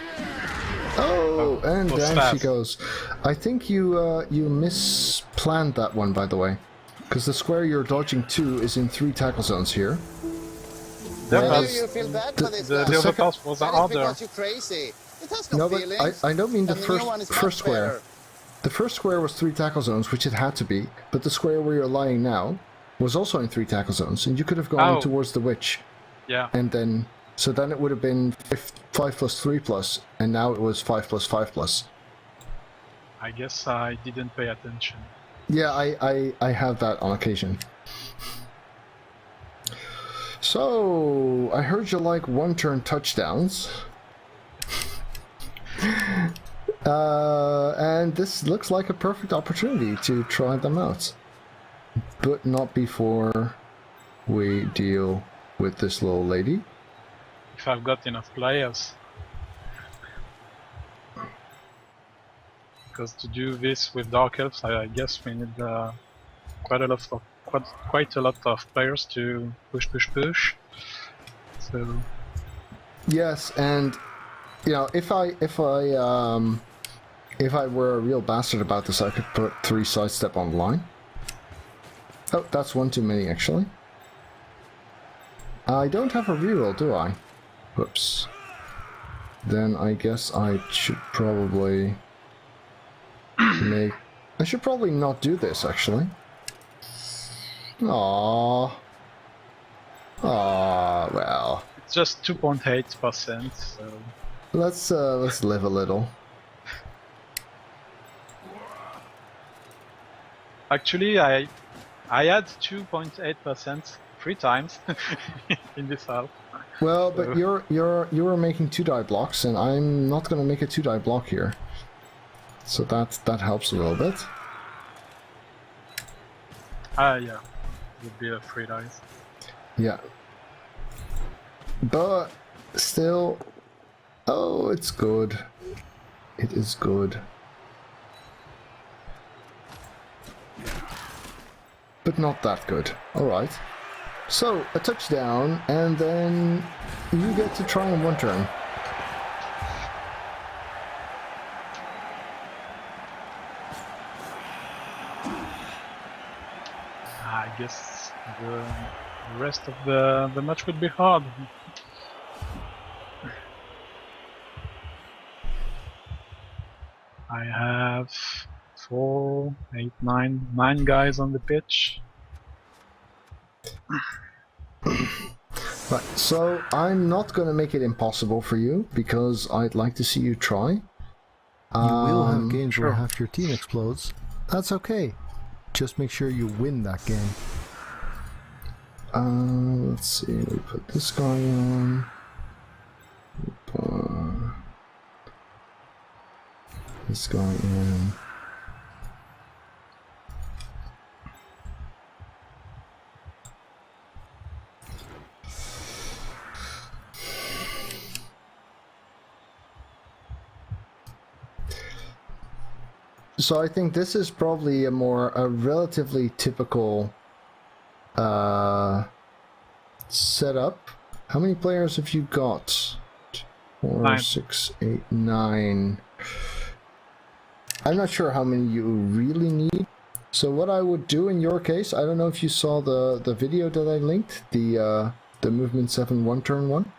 Oh, and down she goes. I think you you misplanned that one, by the way, because the square you're dodging to is in 3 tackle zones here. Whereas You feel bad for this the guy. other pass was That is harder. because you're crazy. It has no, No, but feelings. I don't mean the And new one is first much square. better. The first square was 3 tackle zones, which it had to be, but the square where you're lying now was also in 3 tackle zones, and you could have gone Oh. towards the witch, Yeah. and then so then it would have been 5 plus 3 plus, and now it was 5 plus 5 plus. I guess I didn't pay attention. Yeah, I have that on occasion. So, I heard you like one-turn touchdowns. And this looks like a perfect opportunity to try them out. But not before we deal with this little lady. If I've got enough players. Because to do this with Dark Elves, I guess we need quite a lot of players to push. So Yes, and you know, if I were a real bastard about this, I could put 3 sidestep on the line. Oh, that's one too many, actually. I don't have a reroll, do I? Whoops. Then I guess I should probably make... I should probably not do this, actually. Aww. Aww, well. it's just 2.8%. So Let's live a little. actually, I had 2.8% 3 times in this half. Well, but you were making 2 die blocks, and I'm not gonna make a 2 die block here. So that helps a little bit. Yeah, would be a 3 dice. Yeah. But still, oh, it's good. It is good. But not that good. All right. So a touchdown, and then you get to try in 1 turn. I guess the rest of the match would be hard. I have 4, 8, 9 guys on the pitch. Right, so I'm not going to make it impossible for you, because I'd like to see you try. You will have games where sure. half your team explodes. That's okay. Just make sure you win that game. Let's see, we put this guy on. He's going in. So I think this is probably a relatively typical setup. How many players have you got? 4, 9. 6, 8, 9. I'm not sure how many you really need. So what I would do in your case, I don't know if you saw the video that I linked, the movement 7 1 turn 1.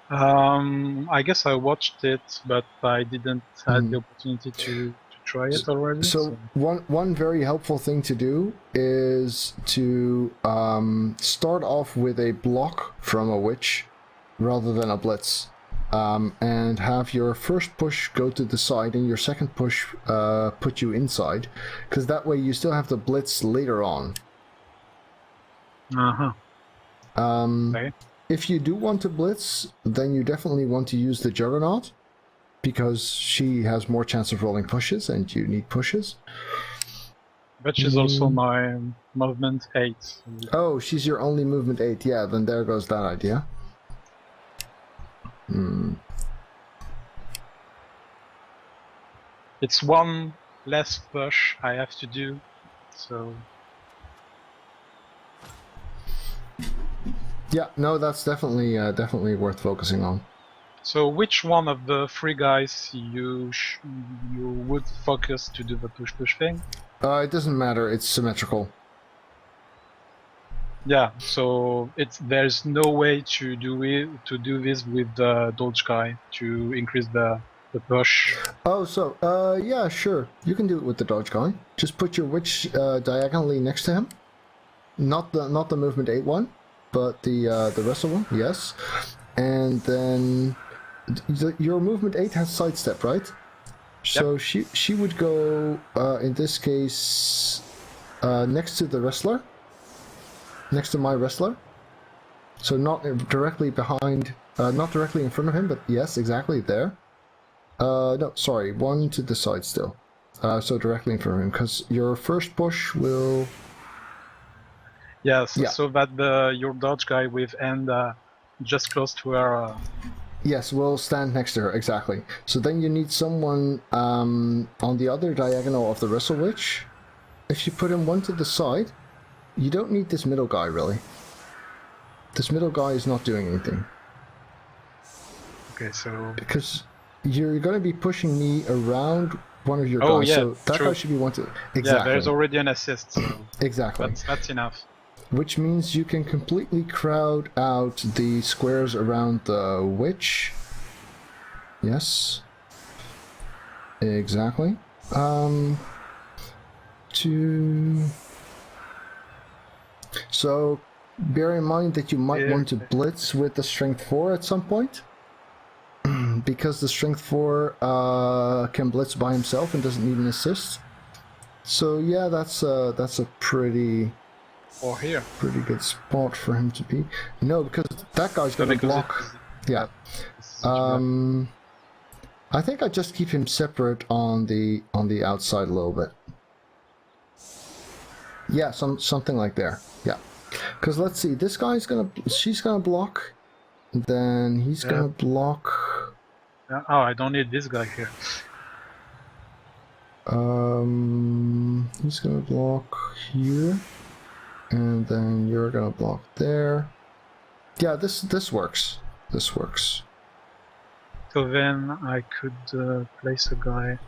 I guess I watched it, but I didn't have the opportunity to try it already. So one very helpful thing to do is to start off with a block from a witch rather than a blitz, and have your first push go to the side and your second push put you inside, because that way you still have the blitz later on. Okay. If you do want to blitz, then you definitely want to use the Juggernaut, because she has more chance of rolling pushes and you need pushes. But she's also my movement 8. Oh, she's your only movement 8. Yeah, then there goes that idea. It's one less push I have to do, so... Yeah, no, that's definitely worth focusing on. So which one of the 3 guys you would focus to do the push thing? It doesn't matter, it's symmetrical. Yeah, so there's no way to do this with the dodge guy to increase the push. Oh, so yeah, sure, you can do it with the dodge guy. Just put your witch diagonally next to him. Not the movement 8 one, but the wrestle one, yes. And then your movement 8 has sidestep, right? So Yep. she would go in this case next to the wrestler, next to my wrestler. So not directly behind, not directly in front of him, but yes, exactly there. No, sorry, one to the side still. So directly in front of him, because your first push will... Yes, Yeah. so that your dodge guy with end just close to her. Yes, will stand next to her, exactly. So then you need someone on the other diagonal of the Wrestle Witch. If you put him one to the side, you don't need this middle guy, really. This middle guy is not doing anything. Okay, so... Because you're going to be pushing me around one of your guys, Oh, yeah, so that true. guy should be one to... Exactly. Yeah, there's already an assist, so Exactly. that's enough. Which means you can completely crowd out the squares around the witch. Yes. Exactly. So bear in mind that you might want to blitz with the strength 4 at some point. Because the strength 4 can blitz by himself and doesn't need an assist. So yeah, that's a pretty... Or here. Pretty good spot for him to be. No, because that guy's gonna block. Yeah. I think I just keep him separate on the outside a little bit. Yeah, something like there. Yeah. Because let's see, she's gonna block. Then he's gonna block. Oh, I don't need this guy here. He's gonna block here. And then you're gonna block there. Yeah, this works. This works. So then I could place a guy.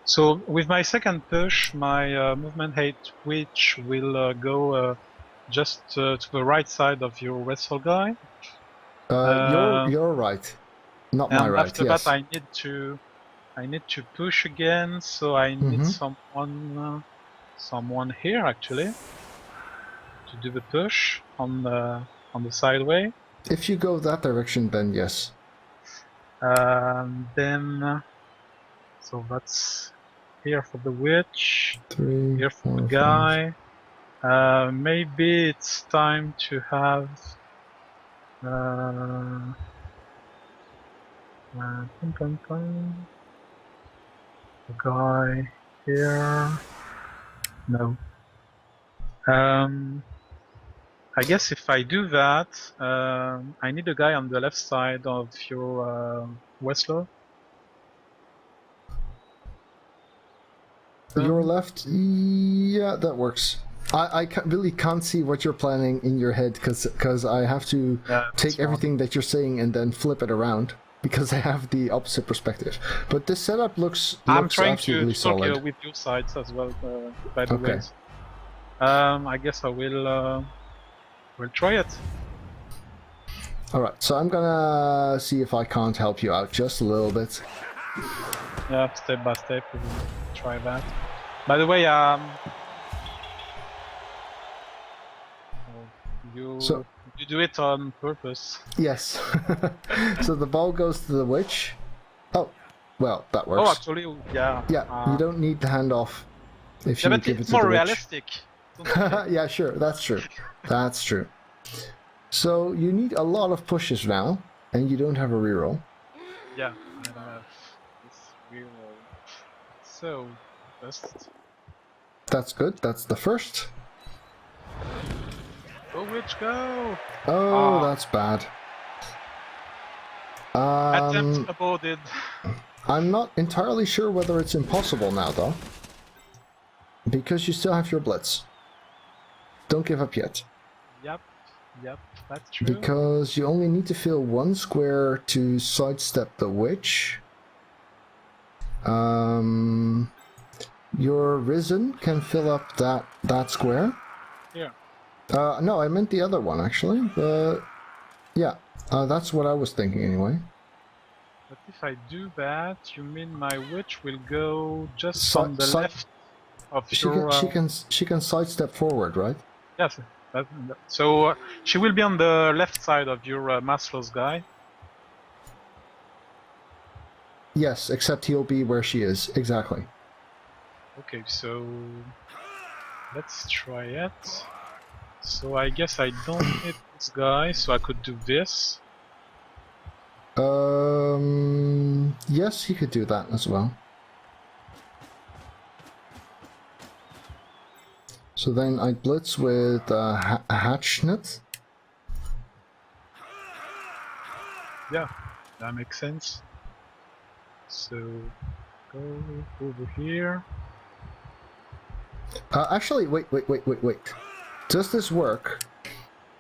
So with my second push, my movement 8 witch will go just to the right side of your wrestle guy. You're right. Not my right. After Yes. that, I need to push again. So I need someone here actually to do the push on the sideway. If you go that direction, then yes. Then so that's here for the witch. 3, Here for 4, the 5. guy. Maybe it's time to have. Pum, pum, pum. The guy here. No. I guess if I do that, I need a guy on the left side of your Westlaw. Your left? Yeah, that works. I really can't see what you're planning in your head because I have to take everything that you're saying and then flip it around because I have the opposite perspective. But this setup looks I'm trying absolutely to talk solid. with your sides as well, by the Okay. way. I guess I will try it. Alright, so I'm gonna see if I can't help you out just a little bit. Yeah, step by step, we will try that. By the way, you do it on purpose. Yes. So the ball goes to the witch. Oh, well, that works. Oh, actually, yeah. Yeah, you don't need the handoff if Yeah, you but give it it's to the more witch. realistic. Yeah, sure, that's true. That's true. So you need a lot of pushes now, and you don't have a reroll. Yeah, I don't have this reroll. So, first, That's good, that's the first. go witch, go! Oh, that's bad. Attempt aborted. I'm not entirely sure whether it's impossible now, though. Because you still have your blitz. Don't give up yet. Yep, that's true. Because you only need to fill one square to sidestep the witch. Your Risen can fill up that square. Here. No, I meant the other one, actually. Yeah, that's what I was thinking anyway. But if I do that, you mean my witch will go just Si- on the si- left of your... She can sidestep forward, right? Yes, so she will be on the left side of your Maslow's guy. Yes, except he'll be where she is, exactly. Okay, so let's try it. So I guess I don't hit this guy, so I could do this. Yes, he could do that as well. So then I blitz with Hatchnet. Yeah, that makes sense. So go over here. Actually, wait. Does this work?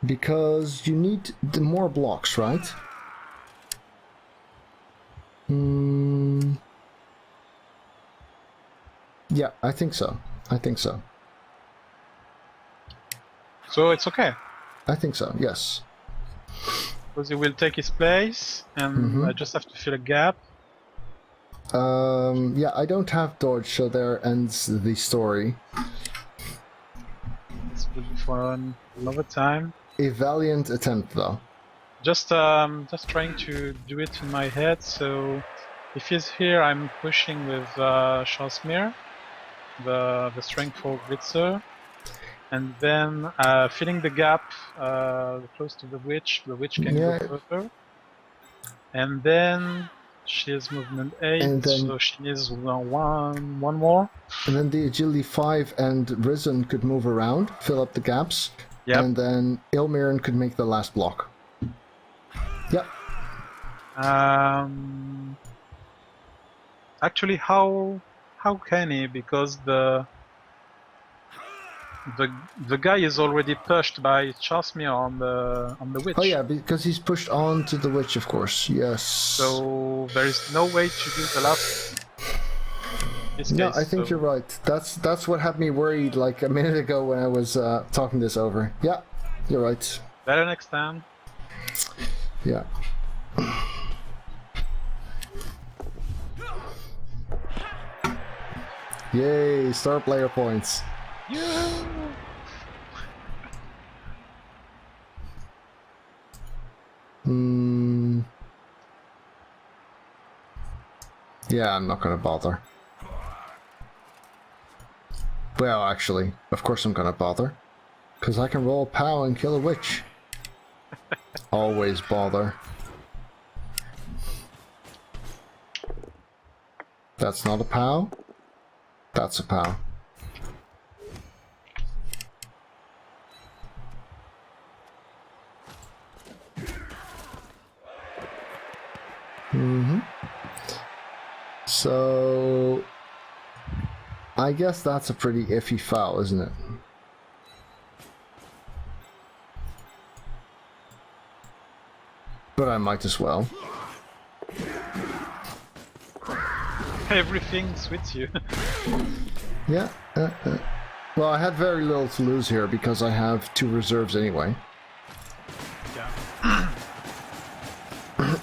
Because you need the more blocks, right? Yeah, I think so. So it's okay, I think so, yes. because he will take his place, and I just have to fill a gap. Yeah, I don't have dodge, so there ends the story. This will be fun another time. A valiant attempt, though. Just trying to do it in my head. So if he's here, I'm pushing with Shasmir, the strength 4 blitzer, and then filling the gap close to the witch. The witch can go further, and then she has movement 8, And then- so she needs one more. And then the agility 5 and Risen could move around, fill up the gaps, Yep. and then Ilmirin could make the last block. Yep. Actually, how can he? Because the guy is already pushed by Chasmir on the witch. Oh yeah, because he's pushed on to the witch, of course. Yes. So there is no way to do the last. No, I think you're right. That's what had me worried like a minute ago when I was talking this over. Yeah, you're right. Better next time. Yeah. Yay, star player points. Yeah, I'm not gonna bother. Well, actually, of course I'm gonna bother. Because I can roll POW and kill a witch. Always bother. That's not a POW. That's a POW. So I guess that's a pretty iffy foul, isn't it? But I might as well. Everything suits you. Yeah. Well, I had very little to lose here because I have 2 reserves anyway. Yeah.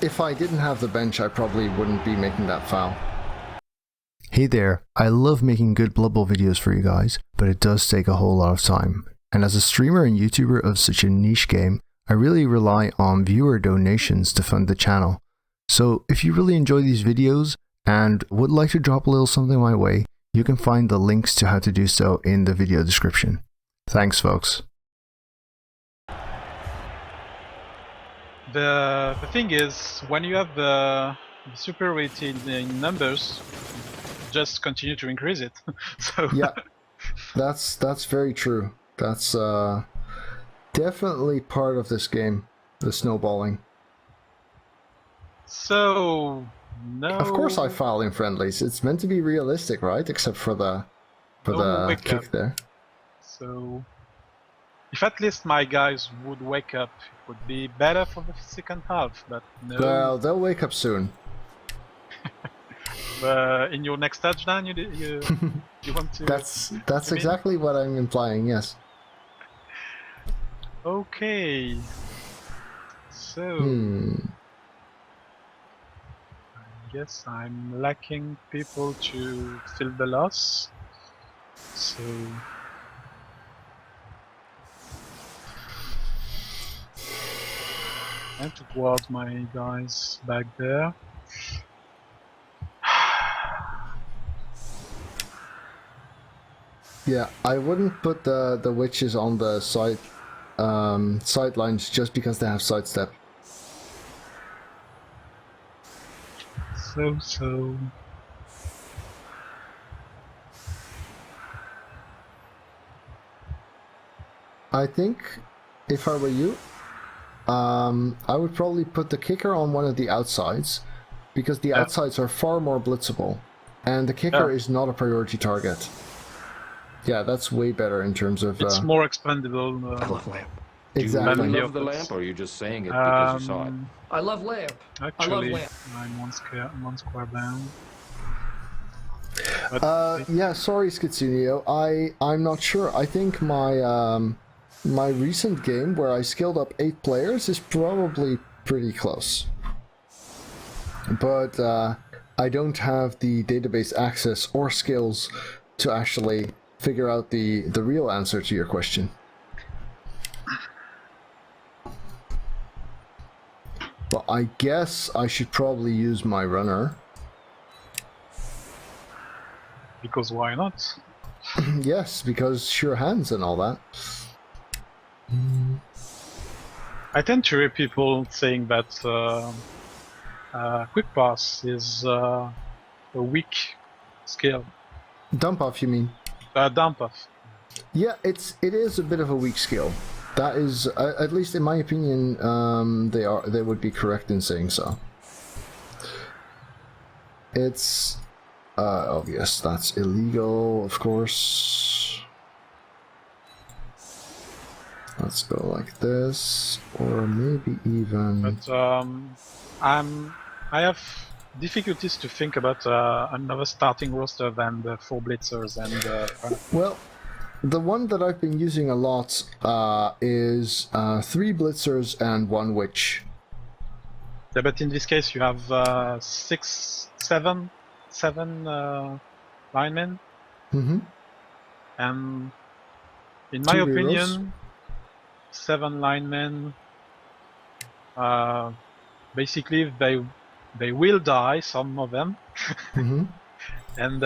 If I didn't have the bench, I probably wouldn't be making that foul. Hey there, I love making good Blood Bowl videos for you guys, but it does take a whole lot of time. And as a streamer and YouTuber of such a niche game, I really rely on viewer donations to fund the channel. So if you really enjoy these videos and would like to drop a little something my way, you can find the links to how to do so in the video description. Thanks, folks. The thing is, when you have the superiority in numbers, just continue to increase it. So Yeah, that's very true. That's definitely part of this game, the snowballing. So no. Of course, I foul in friendlies. It's meant to be realistic, right? Except for the wake kick up. there. So if at least my guys would wake up, it would be better for the second half. But no. Well, they'll wake up soon. In your next touchdown, you want to. That's you exactly what I'm implying. Yes. Okay. So I guess I'm lacking people to fill the loss. So I have to guard my guys back there. Yeah, I wouldn't put the witches on the sidelines just because they have sidestep. So. I think if I were you, I would probably put the kicker on one of the outsides because the outsides are far more blitzable, and the kicker is not a priority target. Yeah, that's way better in terms of. It's more expendable. I love lamp. Exactly. Do you love the lamp, or are you just saying it because you saw it? I love lamp. Actually, lamp. I'm one square down. But Yeah, sorry, Schizunio. I'm not sure. I think my my recent game where I skilled up 8 players is probably pretty close. But I don't have the database access or skills to actually figure out the real answer to your question. But I guess I should probably use my runner. because why not? Yes, because sure hands and all that. I tend to hear people saying that quick pass is a weak skill. Dump off, you mean? Dump off. Yeah, it is a bit of a weak skill. That is, at least in my opinion, they would be correct in saying so. It's obvious that's illegal, of course. Let's go like this, or maybe even. But I have difficulties to think about another starting roster than the 4 blitzers and. Well, the one that I've been using a lot is 3 blitzers and 1 witch. Yeah, but in this case you have 7 linemen. Mm-hmm. And in my 2 opinion, rerows. 7 linemen. Basically, they will die. Some of them. Mm-hmm. And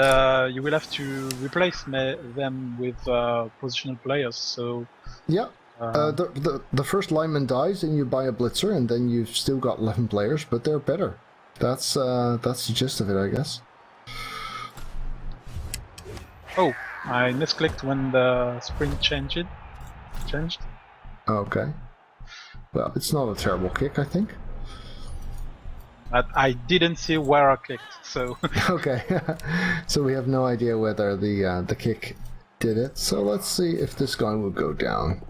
you will have to replace them with positional players. So Yeah. The first lineman dies, and you buy a blitzer, and then you've still got 11 players, but they're better. That's the gist of it, I guess. Oh, I misclicked when the sprint changed. Okay. Well, it's not a terrible kick, I think. But I didn't see where I clicked, so Okay. So we have no idea whether the kick did it. So let's see if this guy will go down.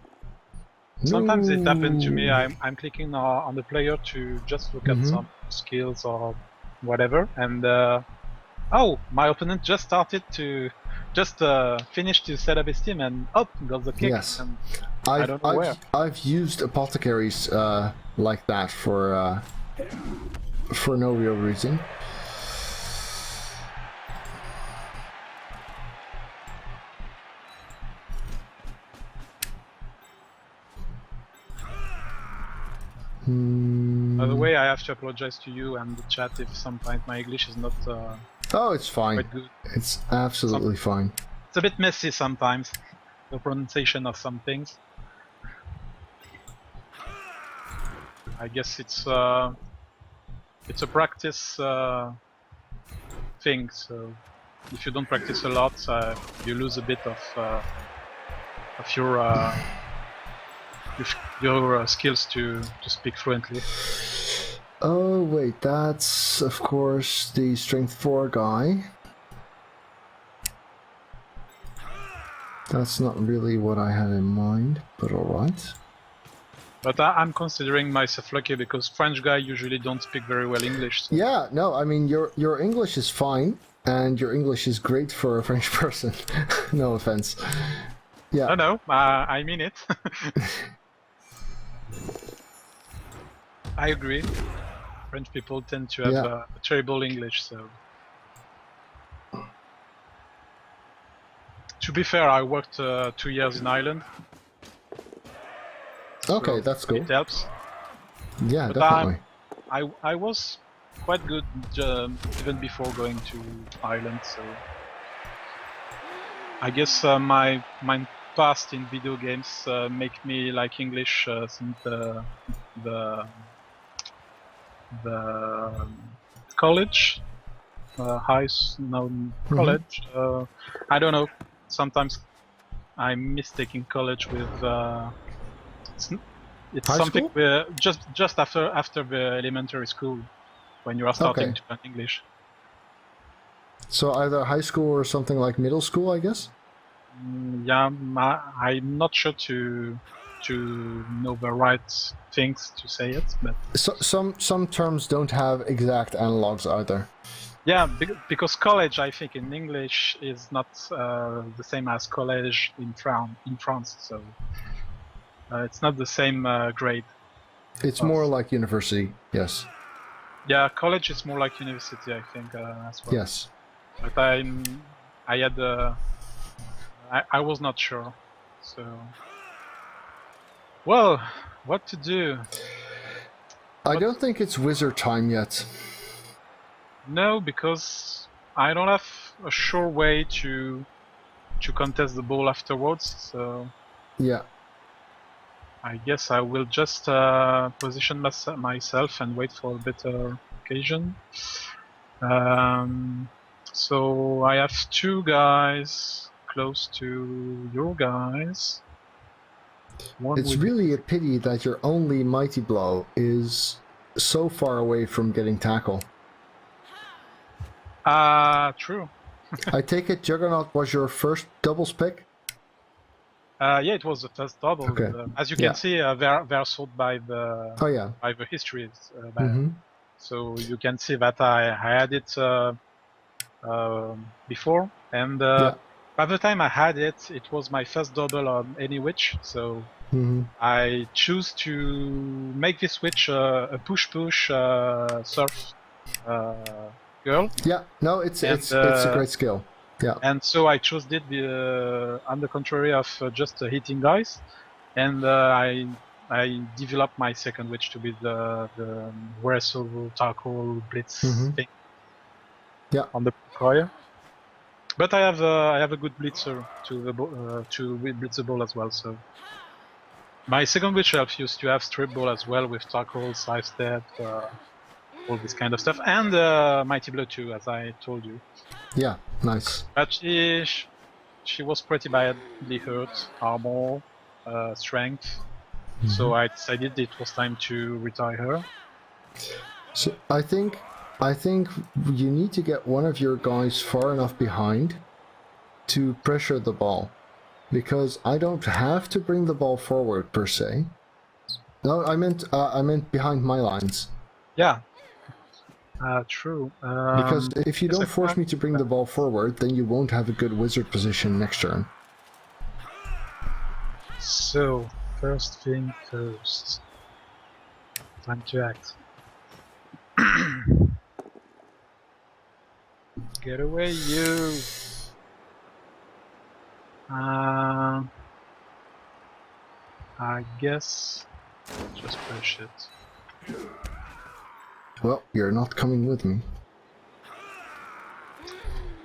sometimes it happened to me. No. I'm clicking on the player to just look at some skills or whatever, and oh, my opponent just started to finish to set up his team, and up goes the kick. Yes. And I don't know where. I've used apothecaries like that for no real reason. By the way, I have to apologize to you and the chat if sometimes my English is not Oh, it's fine. quite good. It's absolutely fine. It's a bit messy sometimes, the pronunciation of some things. I guess it's a practice thing. So if you don't practice a lot, you lose a bit of your skills to speak fluently. Oh wait, that's of course the strength 4 guy. That's not really what I had in mind, but alright. But I'm considering myself lucky because French guys usually don't speak very well English. So. Yeah, no, I mean your English is fine, and your English is great for a French person. No offense. Yeah. No, I mean it. I agree. French people tend to have a terrible English, so. To be fair, I worked 2 years in Ireland. Okay, So that's cool. It helps. Yeah, But definitely. I was quite good even before going to Ireland, so. I guess my past in video games make me like English since the college, college. I don't know. Sometimes I'm mistaking college with it's High something school? where just after the elementary school when you are starting to learn English. So either high school or something like middle school, I guess. Yeah, I'm not sure to know the right things to say it, but So, some terms don't have exact analogs either. yeah, because college, I think in English is not the same as college in France, so it's not the same grade. It's more like university, yes. Yeah, college is more like university, I think, as well. Yes. But I was not sure, so. Well, what to do? I don't think it's wizard time yet. No, because I don't have a sure way to contest the ball afterwards, so Yeah. I guess I will just position myself and wait for a better occasion. So I have 2 guys close to your guys. It's really a pity that your only mighty blow is so far away from getting tackle. True. I take it Juggernaut was your first doubles pick? Yeah, it was the first double. Okay. As you can see, they're sold by the by the histories. So you can see that I had it before, and by the time I had it, it was my first double on any witch. So I choose to make this witch a push surf girl. Yeah, no, it's a great skill. Yeah. And so I chose it on the contrary of just hitting guys, and I developed my second witch to be the wrestle, tackle, blitz thing. Yeah. On the choir. But I have a good blitzer to blitz the ball as well. So my second witch elf used to have strip ball as well with tackle, sidestep, all this kind of stuff, and mighty blow too, as I told you. Yeah, nice. But she was pretty badly hurt, armor, strength. So I decided it was time to retire her. So I think you need to get one of your guys far enough behind to pressure the ball, because I don't have to bring the ball forward per se. No, I meant behind my lines. Yeah. True. Because if you yes, don't I force can me to bring the ball forward, then you won't have a good wizard position next turn. So, first thing first. Time to act. Get away, you! I guess just push it. Well, you're not coming with me.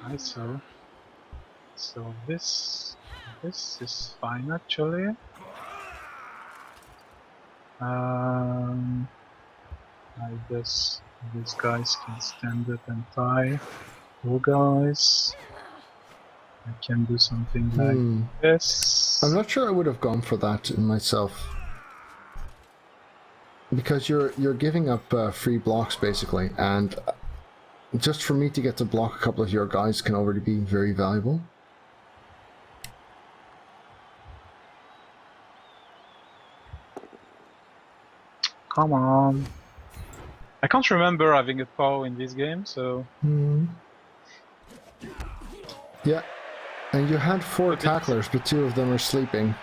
I saw. So this is fine actually. I guess these guys can stand up and tie. You guys, I can do something like this. I'm not sure I would have gone for that in myself. Because you're giving up free blocks basically, and just for me to get to block a couple of your guys can already be very valuable. Come on. I can't remember having a POW in this game, so... Yeah, and you had 4 tacklers, but 2 of them are sleeping.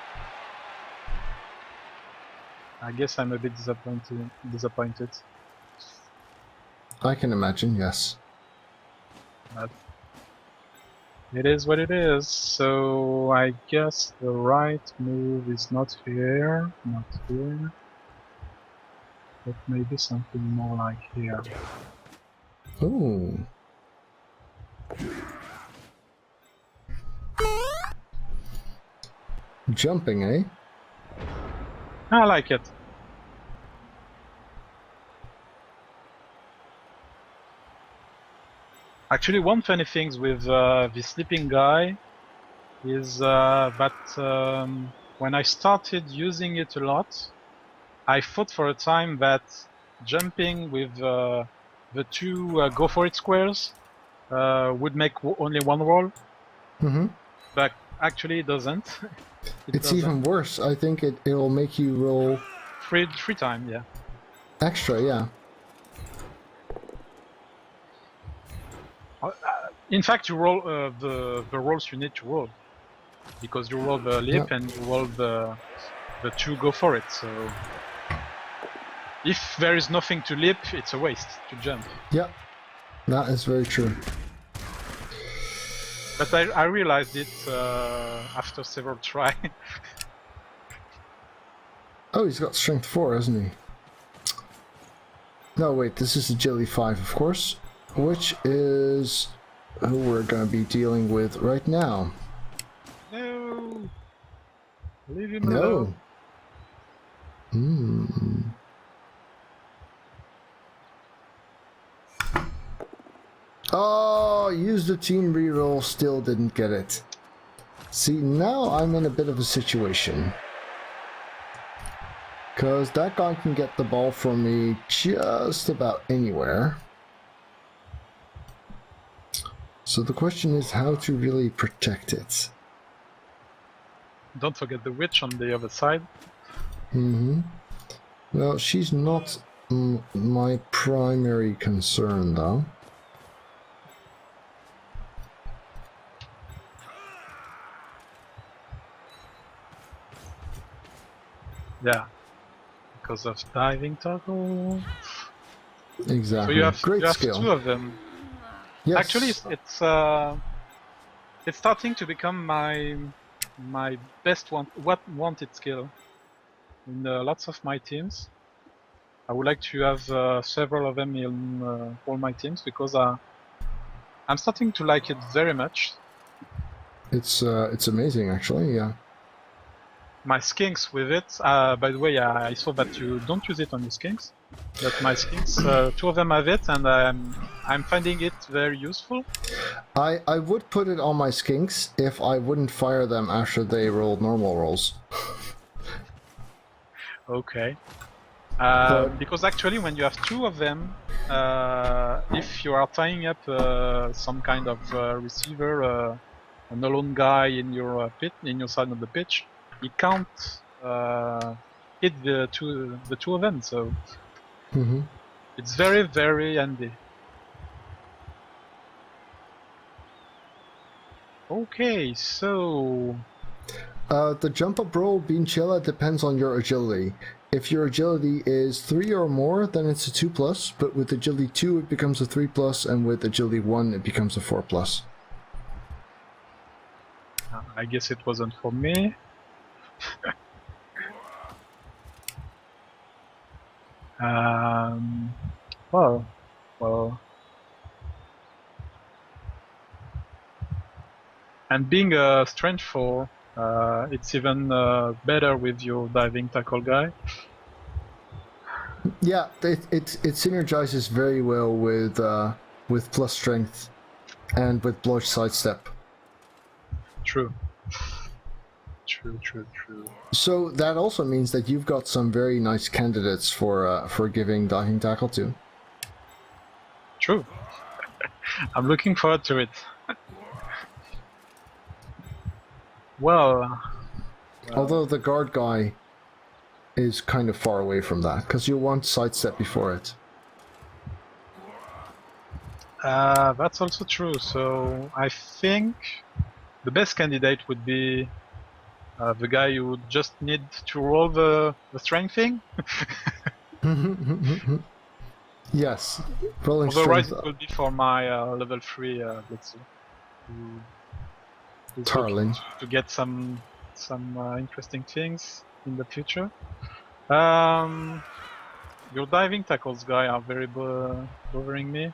I guess I'm a bit disappointed. I can imagine, yes. But it is what it is, so I guess the right move is not here, but maybe something more like here. Ooh. Jumping, eh? I like it. Actually, one funny thing with the sleeping guy is that when I started using it a lot, I thought for a time that jumping with the 2 go for it squares would make only 1 roll. But actually it doesn't. It's even worse. I think it will make you roll 3 times, yeah. extra, yeah. In fact, you roll the rolls you need to roll, because you roll the lip and you roll the 2 go for it. So if there is nothing to lip, it's a waste to jump. Yeah, that is very true. But I realized it after several tries. Oh, he's got strength 4, hasn't he? No, wait, this is agility 5, of course, which is who we're going to be dealing with right now. No! Leave him alone. Oh, use the team reroll, still didn't get it. See, now I'm in a bit of a situation. Because that guy can get the ball from me just about anywhere. So the question is how to really protect it. Don't forget the witch on the other side. Well, she's not my primary concern, though. Yeah, because of diving toggle. Exactly. So you have, Great skill. 2 of them. Yes. Actually, it's starting to become my best wanted skill in lots of my teams. I would like to have several of them in all my teams, because I'm starting to like it very much. It's amazing, actually. Yeah. my skinks with it. By the way, I saw that you don't use it on your skinks, but my skinks, 2 of them have it, and I'm finding it very useful. I would put it on my skinks if I wouldn't fire them after they rolled normal rolls. Okay. But- Because actually, when you have 2 of them, if you are tying up some kind of receiver, an alone guy in your pit, in your side of the pitch, he can't hit the two of them. So Mhm. it's very, very handy. Okay, so The jump up roll Beanchilla depends on your agility. If your agility is 3 or more, then it's a 2+, but with agility 2 it becomes a 3+, and with agility 1 it becomes a 4+. I guess it wasn't for me. Well. And being a strength 4, it's even better with your diving tackle guy. Yeah, it synergizes very well with plus strength and with blodge sidestep. True. True. So that also means that you've got some very nice candidates for giving diving tackle to. True. I'm looking forward to it. Well, Although the guard guy is kind of far away from that, because you want sidestep before it. that's also true. So I think the best candidate would be the guy who would just need to roll the strength thing. Yes, rolling Otherwise, strength. it will be for my level 3 let's see. Who's Tarlin. looking to get some interesting things in the future. Your diving tackles guy are very bothering me.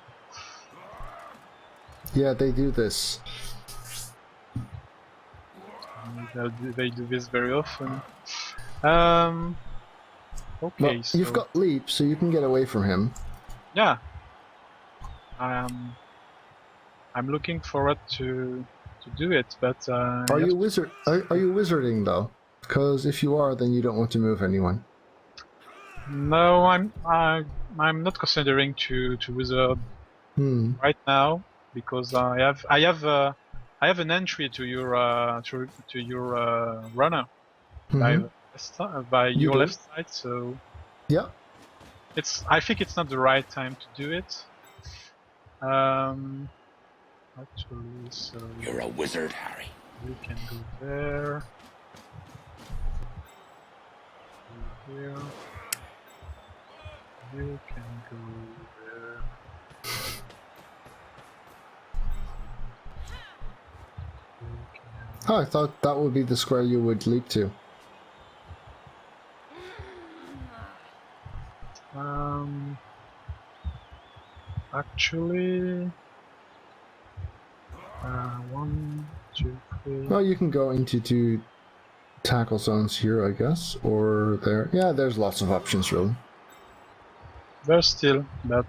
Yeah, they do this. They do this very often. Okay, Well, so you've got leap, so you can get away from him. yeah, I'm looking forward to do it, but Are you wizard? Are you wizarding though? Because if you are, then you don't want to move anyone. no, I'm not considering to wizard right now because I have an entry to your runner by You your do. left side, so Yeah. I think it's not the right time to do it. Actually, so You're a wizard, Harry. you can go there. Go here. You can go there. You can... Oh, I thought that would be the square you would leap to. Actually, 1, 2, 3. Well, you can go into 2 tackle zones here, I guess, or there. Yeah, there's lots of options, really. There's still, but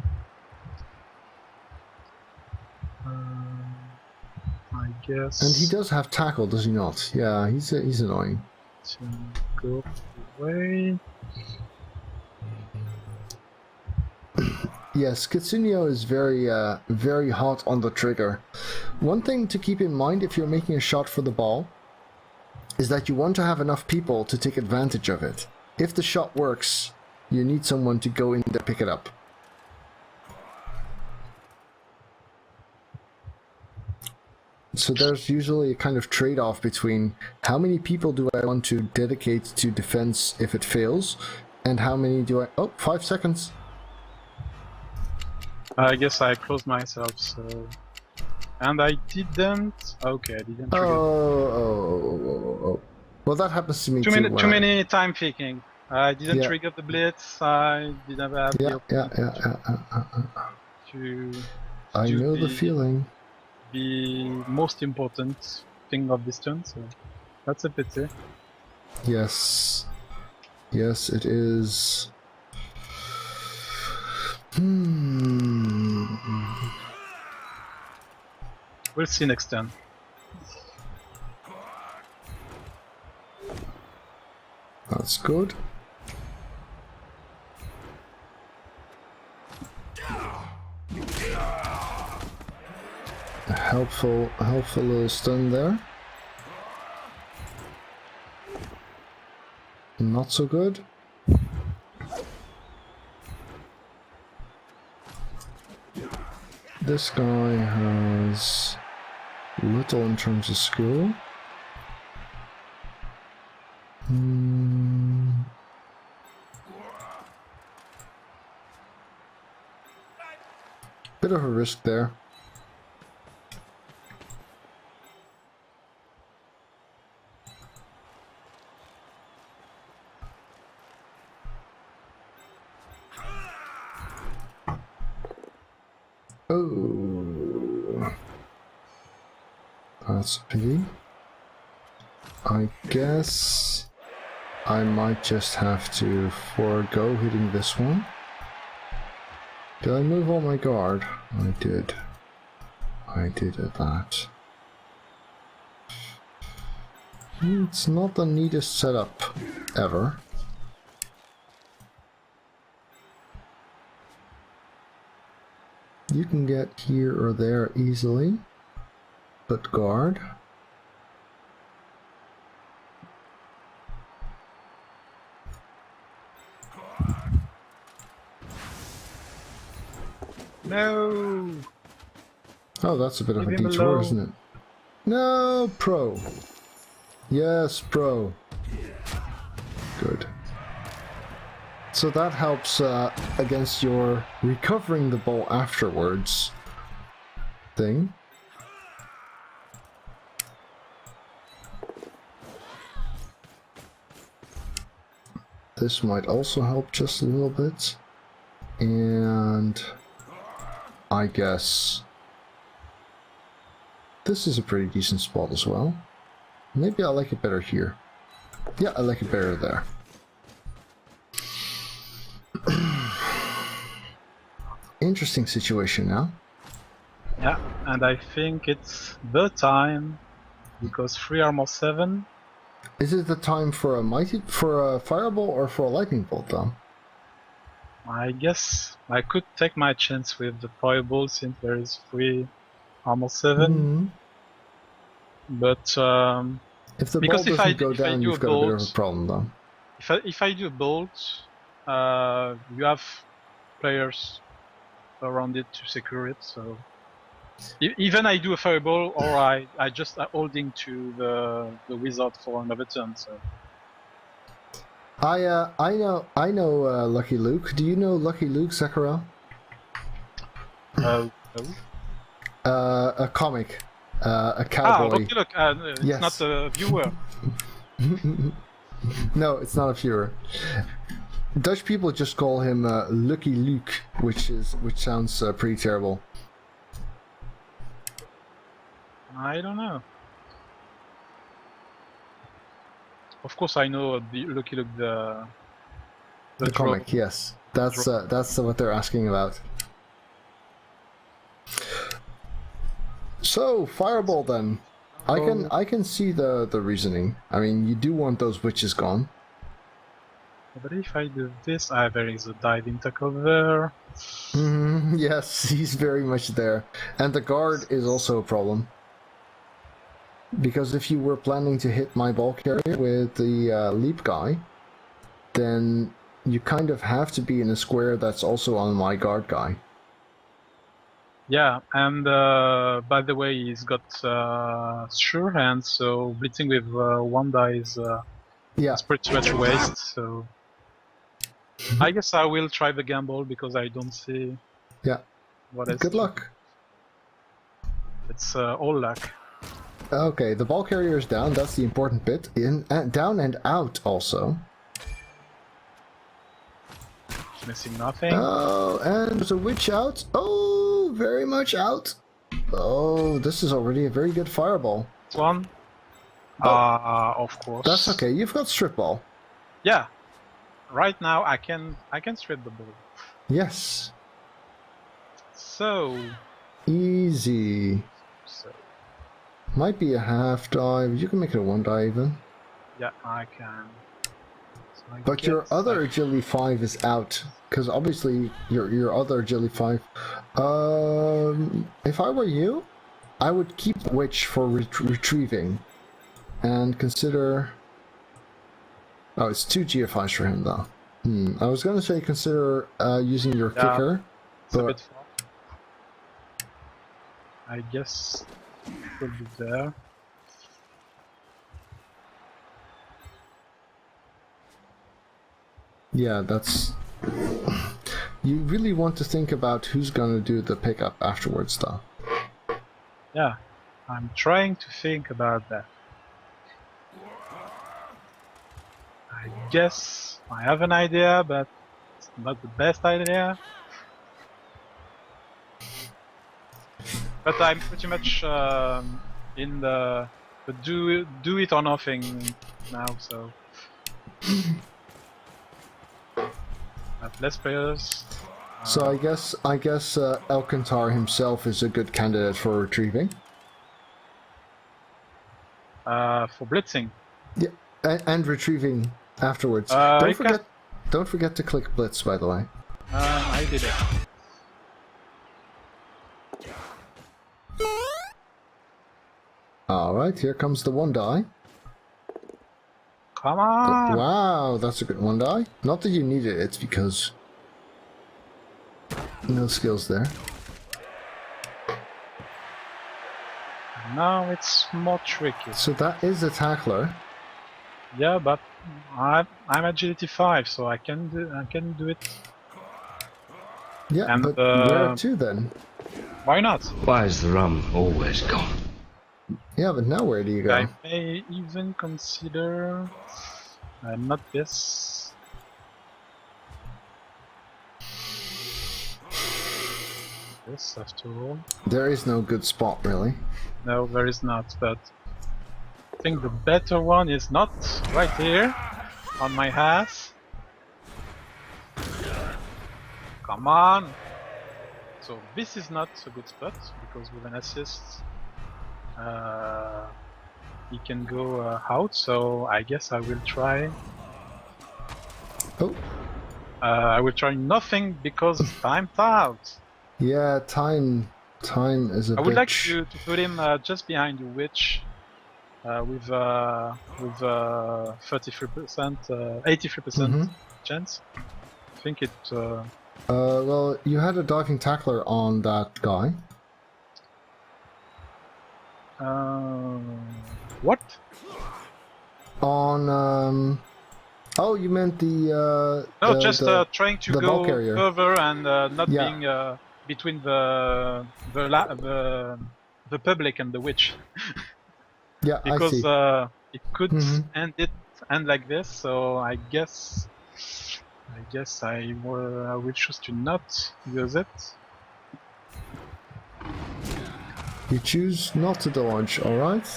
I guess. And he does have tackle, does he not? Yeah, he's annoying. To go away. Yes, Kitsunio is very hot on the trigger. One thing to keep in mind if you're making a shot for the ball is that you want to have enough people to take advantage of it. If the shot works, you need someone to go in to pick it up. So there's usually a kind of trade-off between how many people do I want to dedicate to defense if it fails, and how many do I... Oh, 5 seconds. I guess I closed myself, so... And I didn't... Okay, I didn't trigger... Oh. Well, that happens to me too. Too many time picking. I didn't Yeah. trigger the blitz, I didn't have the to I do know the feeling. the most important thing of this turn, so that's a pity. Yes. Yes, it is. We'll see next turn. That's good. A helpful little stun there. Not so good. This guy has little in terms of skill. Bit of a risk there. Oh, that's a pity. I guess I might just have to forego hitting this one. Did I move all my guard? I did. I did at that. It's not the neatest setup ever. You can get here or there easily, but guard. No! Oh, that's a bit of a Leave him detour, alone. isn't it? No, pro. Yes, pro. Good. So that helps against your recovering the ball afterwards thing. This might also help just a little bit. And I guess this is a pretty decent spot as well. Maybe I like it better here. Yeah, I like it better there. Interesting situation now. Yeah, and I think it's the time because 3 armor 7. Is it the time for a fireball or for a lightning bolt though? I guess I could take my chance with the fireball since there is 3 armor 7. But If the because ball if I doesn't go if I down, do you've a got a bit of bolt, a problem though. if I do a bolt, you have players around it to secure it. So even I do a fireball, or I just holding to the wizard for another turn. So I know Lucky Luke. Do you know Lucky Luke, Zakyrel? no. A comic, a cowboy. Look, it's Yes. not a viewer. No, it's not a viewer. Dutch people just call him Lucky Luke, which sounds pretty terrible. I don't know. Of course, I know Lucky Luke the comic, troll. yes. That's what they're asking about. So, fireball then. I can see the reasoning. I mean, you do want those witches gone. But if I do this, there is a diving tackle there. Yes, he's very much there. And the guard is also a problem. Because if you were planning to hit my ball carrier with the leap guy, then you kind of have to be in a square that's also on my guard guy. Yeah, and by the way, he's got sure hand, so blitzing with one die is pretty much a waste. So I guess I will try the gamble because I don't see. Yeah. What else? Good luck. It's all luck. Okay, the ball carrier is down. That's the important bit. Down and out also. Missing nothing. Oh, and there's a witch out. Oh, very much out. Oh, this is already a very good fireball. One. Of course. That's okay. You've got strip ball. Yeah. Right now I can strip the ball. Yes. So Easy. Might be a half dive. You can make it a 1 dive even. yeah, I can. So I But your guess other I- agility 5 is out. Because obviously your other agility 5. If I were you, I would keep Witch for retrieving. And consider... Oh, it's 2 GFIs for him though. I was going to say consider using your Yeah. kicker. It's a But bit far. I guess it will be there. yeah, that's... You really want to think about who's going to do the pickup afterwards though. Yeah, I'm trying to think about that. I guess I have an idea, but it's not the best idea. But I'm pretty much in the do it or nothing now, so. But less players. So I guess Elkantar himself is a good candidate for retrieving. For blitzing. Yeah, and retrieving afterwards. You can- Don't forget to click blitz, by the way. I did it. All right, here comes the 1 die. Come on! Wow, that's a good 1 die. Not that you need it; it's because no skills there. Now it's more tricky. So that is a tackler. Yeah, but I'm agility 5, so I can do it. Yeah, And, but where to then? Why not? Why is the rum always gone? Yeah, but now where do you go? I may even consider not this. This after all. There is no good spot really. No, there is not, but I think the better one is not right here on my ass. Come on! So this is not a good spot because with an assist he can go out, so I guess I will try. Oh, I will try nothing because time's out. yeah, time is a I would like bitch. to put him just behind the witch with 33%, 83% chance. I think it. Well, you had a diving tackler on that guy. What? On oh, you meant the No, just trying to the go ball carrier. further and not Yeah. being between the public and the witch, Yeah, I because see. it could end like this. So I guess I will choose to not use it. You choose not to dodge, alright?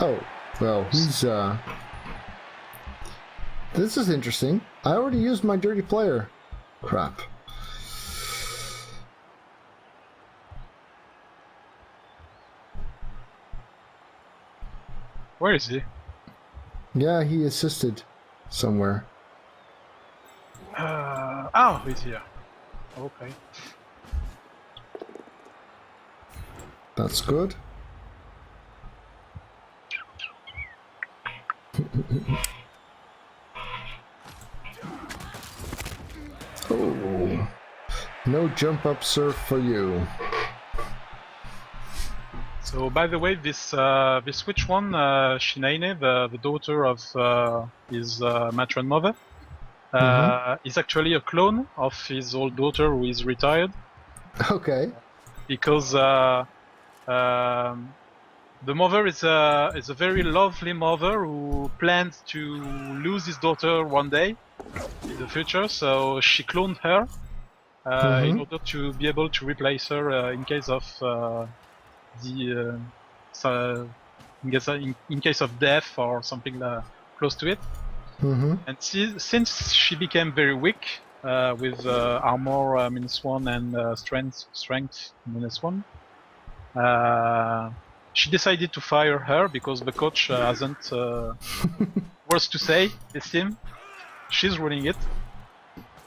Oh, well, he's this is interesting. I already used my dirty player. Crap. Where is he? Yeah, he assisted somewhere. Oh, he's here. Okay. That's good. Oh, no jump up surf for you. So, by the way, this witch one, Shinaine, the daughter of his matron mother, is actually a clone of his old daughter who is retired. Okay. Because the mother is a very lovely mother who plans to lose his daughter one day in the future. So she cloned her in order to be able to replace her in case of in case of death or something close to it. Mm-hmm. And since she became very weak with armor -1 and strength -1, she decided to fire her because the coach hasn't words to say this team. She's running it,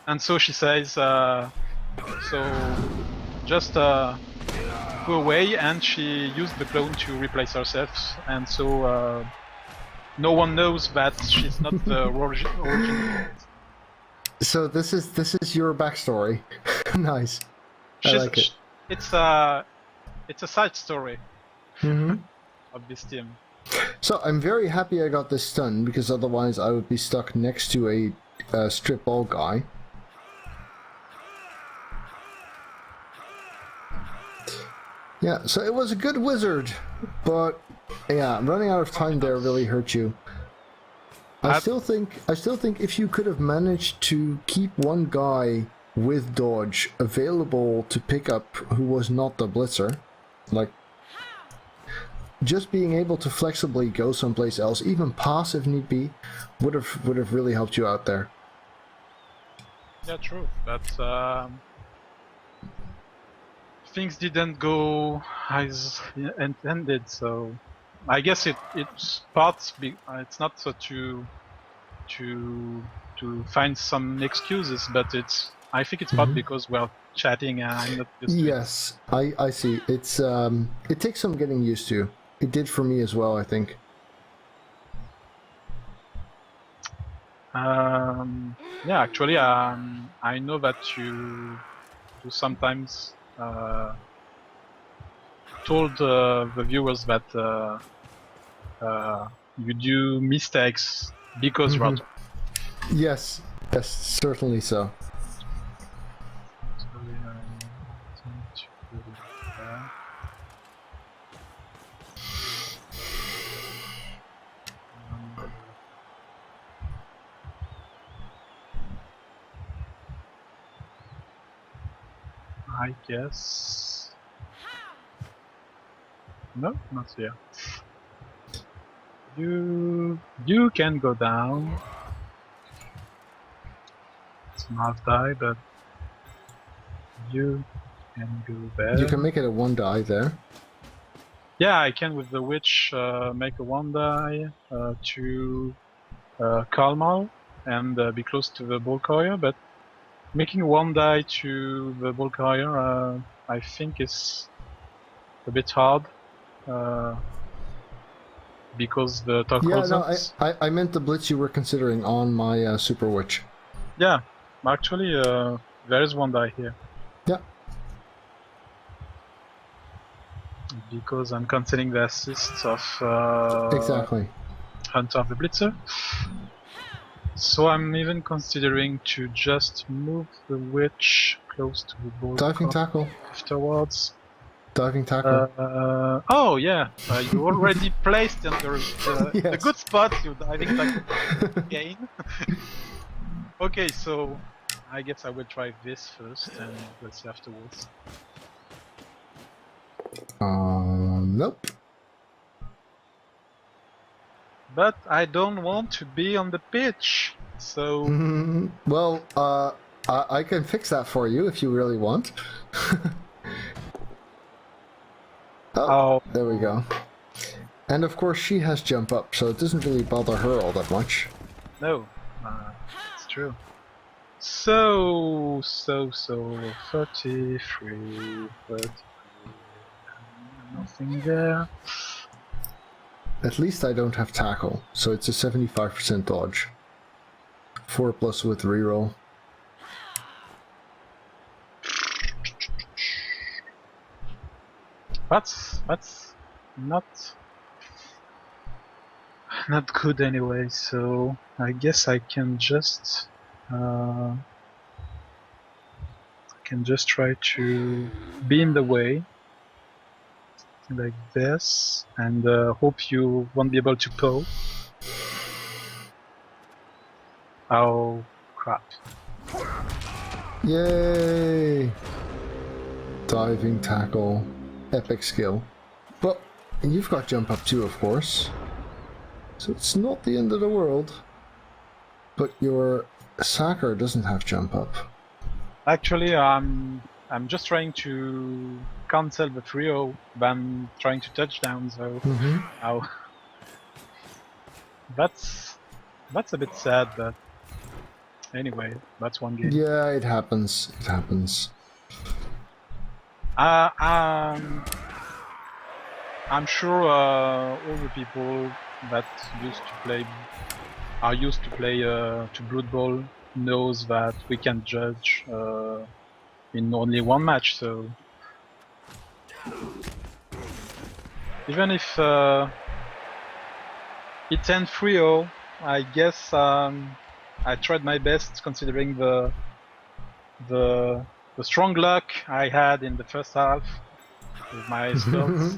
and so she says, so just go away, and she used the clone to replace herself, and so no one knows that she's not the original. So this is your backstory. Nice. I like it. It's a side story Mm-hmm. of this team. So I'm very happy I got this stun, because otherwise I would be stuck next to a strip ball guy. Yeah, so it was a good wizard, but yeah, running out of time there really hurt you. I still think if you could have managed to keep one guy with dodge available to pick up who was not the blitzer, like just being able to flexibly go someplace else, even pass if need be, would have really helped you out there. Yeah, true. But things didn't go as intended, so I guess it's part. It's not so to find some excuses, but I think it's part because we're chatting and I'm not used to it. Yes, I see. It's it takes some getting used to. It did for me as well, I think. Yeah, actually, I know that you sometimes told the viewers that you do mistakes because you're Yes, certainly so. I guess. No, not here. You can go down. It's an half die, but you can go there. You can make it a 1 die there. Yeah, I can with the witch make a 1 die to Kalmal and be close to the ball carrier, but making 1 die to the ball carrier I think is a bit hard because the talk I meant the blitz you were considering on my super witch. Yeah, actually there is 1 die here. Yeah. Because I'm cancelling the assists of Exactly. Hunter of the Blitzer. So I'm even considering to just move the witch close to the ball. Diving tackle. Afterwards. Diving tackle. Oh yeah, you already placed under the good spot. You diving tackle again. Okay, so I guess I will try this first, and we'll see afterwards. Nope. But I don't want to be on the pitch, so... Well, I can fix that for you if you really want. Oh, there we go. And of course she has jump up, so it doesn't really bother her all that much. No, it's true. So 33, 30, nothing there. At least I don't have tackle, so it's a 75% dodge. 4+ with reroll. That's not good anyway. So I guess I can just try to be in the way like this, and hope you won't be able to pull. Oh crap! Yay! Diving tackle, epic skill. But you've got jump up too, of course. So it's not the end of the world. But your Sacker doesn't have jump up. Actually, I'm just trying to cancel the 3-0, but I'm trying to touchdown, so ow. That's a bit sad, but anyway, that's one game. Yeah, it happens. It happens. I'm sure all the people that are used to play to Blood Bowl knows that we can judge in only one match, so even if it ends 3-0, I guess I tried my best considering the strong luck I had in the first half with my spells.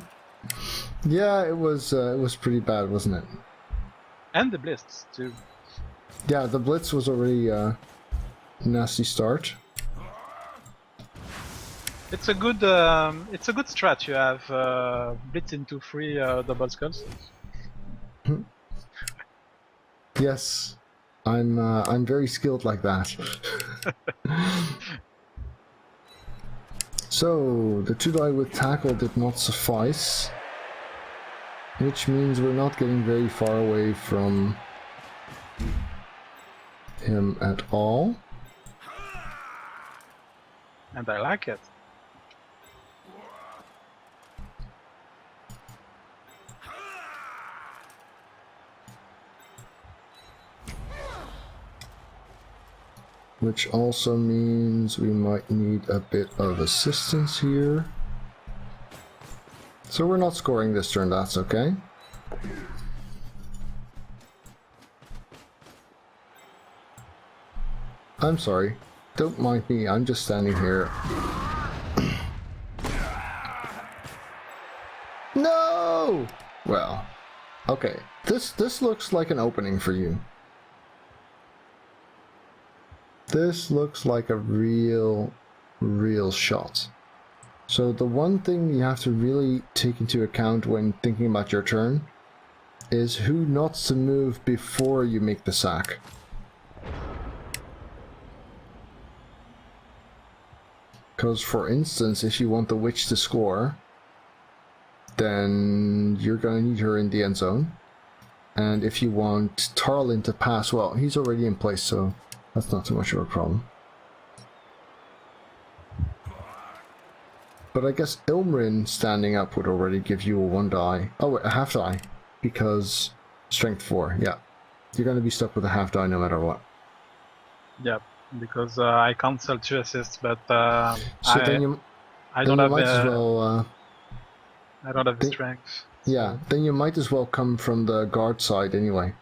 Yeah, it was pretty bad, wasn't it? And the Blitz too. Yeah, the Blitz was already a nasty start. It's a good strat. You have Blitz into 3 double skulls. Yes, I'm very skilled like that. So the 2-die with tackle did not suffice, which means we're not getting very far away from him at all. And I like it. Which also means we might need a bit of assistance here. So we're not scoring this turn, that's okay. I'm sorry. Don't mind me, I'm just standing here. No! Well, okay. This looks like an opening for you. This looks like a real shot. So the one thing you have to really take into account when thinking about your turn is who not to move before you make the sack. Because for instance, if you want the witch to score, then you're going to need her in the end zone. And if you want Tarlin to pass, well, he's already in place, so that's not too much of a problem. But I guess Ilmrin standing up would already give you a 1-die. Oh, wait, a half-die. Because strength 4, yeah. You're going to be stuck with a half-die no matter what. Yeah, because I cancelled 2 assists, but So then you don't have might as well... I don't have the strength. Yeah, then you might as well come from the guard side anyway.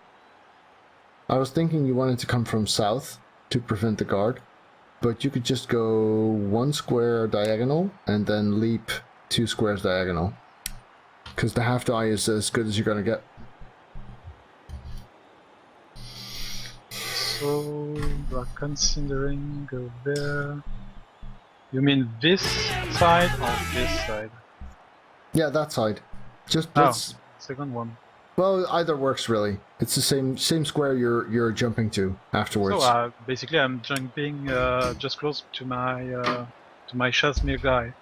I was thinking you wanted to come from south to prevent the guard, but you could just go 1 square diagonal and then leap 2 squares diagonal. Because the half die is as good as you're going to get. So, we're considering go there. You mean this side or this side? Yeah, that side. Just let's... second one. Well, either works really. It's the same square you're jumping to afterwards. So basically, I'm jumping just close to my Shazmir guy,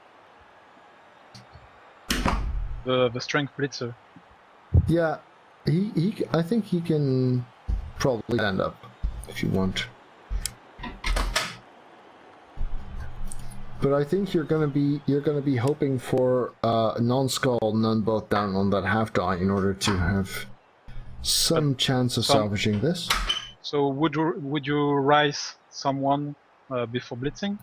the strength blitzer. Yeah, I think he can probably stand up if you want. But I think you're gonna be hoping for non-skull, none both down on that half die in order to have some chance of salvaging this. So would you rise someone before blitzing?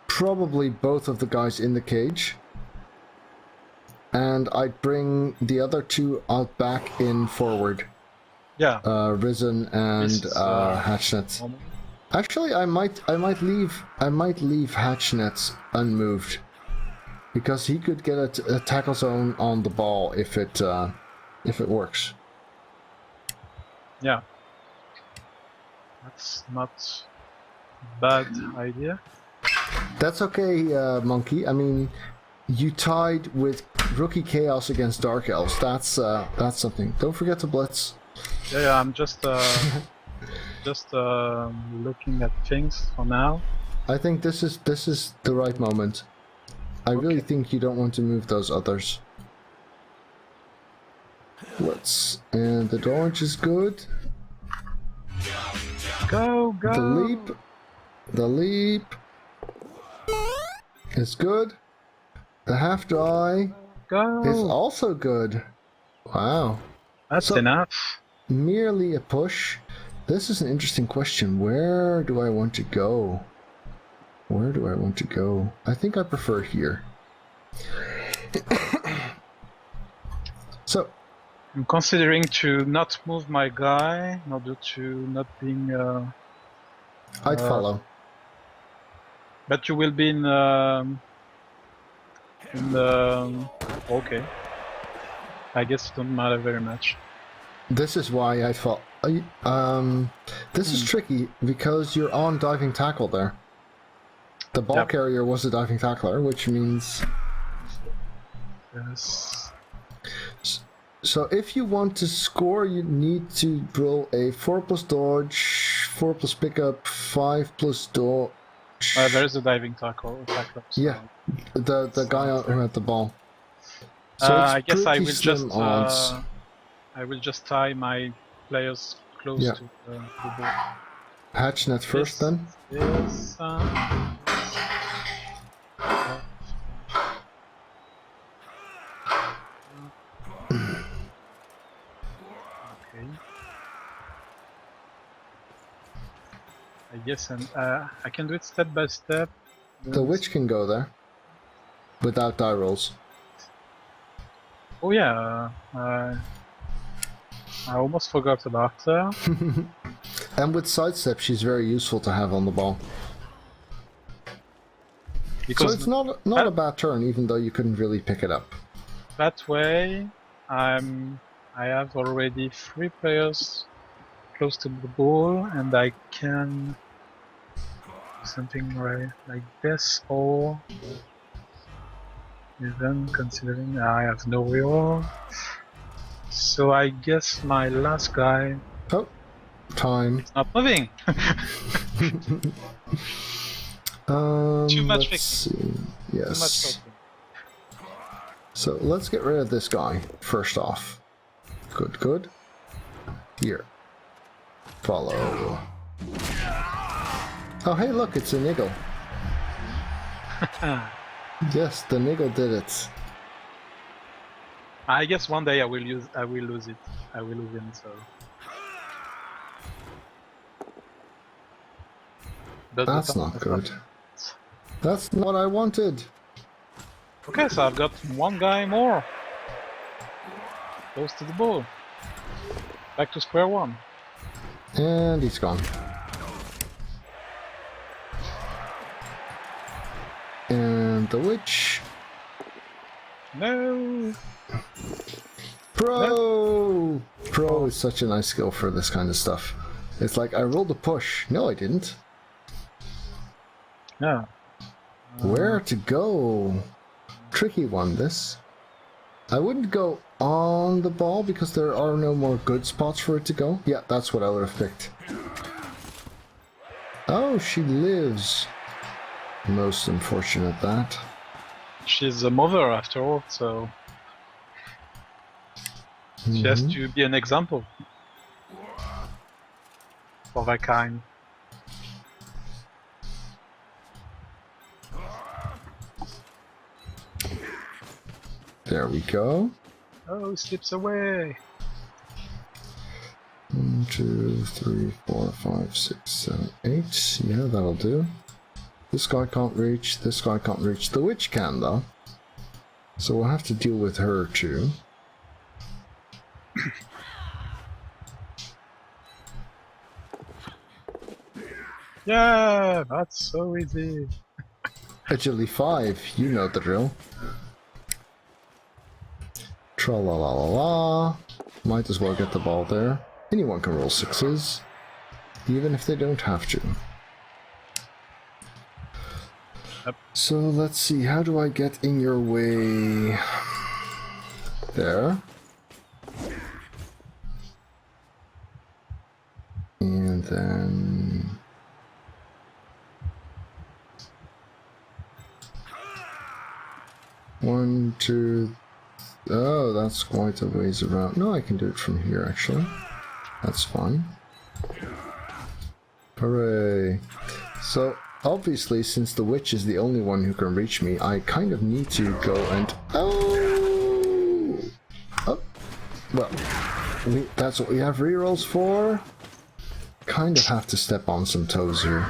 Probably both of the guys in the cage, and I'd bring the other 2 out back in forward. Yeah. Risen and Hatchnet. Actually, I might leave Hatchnets unmoved, because he could get a tackle zone on the ball if it works. Yeah, that's not a bad idea. That's okay, Monkey. I mean, You tied with Rookie Chaos against Dark Elves. That's something. Don't forget to blitz. Yeah, I'm just looking at things for now. I think this is the right moment. I really think you don't want to move those others. Blitz. And the dodge is good. Go, go! The leap is good. The half die Go! is also good. Wow. That's enough. Merely a push. This is an interesting question. Where do I want to go? Where do I want to go? I think I prefer here. So, I'm considering to not move my guy in order to not being. I'd follow. But you will be in. Okay. I guess it don't matter very much. This is why I thought. This is tricky because you're on diving tackle there. The ball carrier was a diving tackler, which means. Yes. So if you want to score, you need to roll a 4+ dodge, 4+ pickup, 5+ dodge. There's a diving tackle. So. Yeah, the guy who had the ball. So I guess I will just tie my players close to the ball. Hatch net first, then. Yes. Okay. I guess I can do it step by step. The witch can go there without die rolls. Oh yeah, I almost forgot about her. And with sidestep, she's very useful to have on the ball. Because so it's not a bad turn, even though you couldn't really pick it up. That way, I have already 3 players close to the ball, and I can do something like this, or even considering I have no reroll. So I guess my last guy. Oh, time. It's not moving. Too much fixing. Yes. Too much fixing. So let's get rid of this guy first off. Good, good. Here. Follow. Oh, hey, look, it's a niggle. Yes, the niggle did it. I guess one day I will lose it. I will lose him, so. That's not good. That's not what I wanted. Okay, so I've got one guy more. Close to the ball. Back to square one. And he's gone. And the witch. No. Pro! No. Pro is such a nice skill for this kind of stuff. It's like, I rolled a push. No, I didn't. Yeah. Where to go? Tricky one, this. I wouldn't go on the ball because there are no more good spots for it to go. Yeah, that's what I would have picked. Oh, she lives. Most unfortunate that. She's a mother after all, so she has to be an example for that kind. There we go. Oh, slips away. 1, 2, 3, 4, 5, 6, 7, 8. Yeah, that'll do. This guy can't reach, this guy can't reach. The witch can, though. So we'll have to deal with her, too. Yeah, that's so easy. Agility 5, you know the drill. Tra-la-la-la-la. Might as well get the ball there. Anyone can roll 6s, even if they don't have to. Yep. So let's see, how do I get in your way? There. And then... One, two... Oh, that's quite a ways around. No, I can do it from here, actually. That's fine. Hooray. So, obviously, since the witch is the only one who can reach me, I kind of need to go and... Oh! Oh! Well, that's what we have rerolls for. Kind of have to step on some toes here.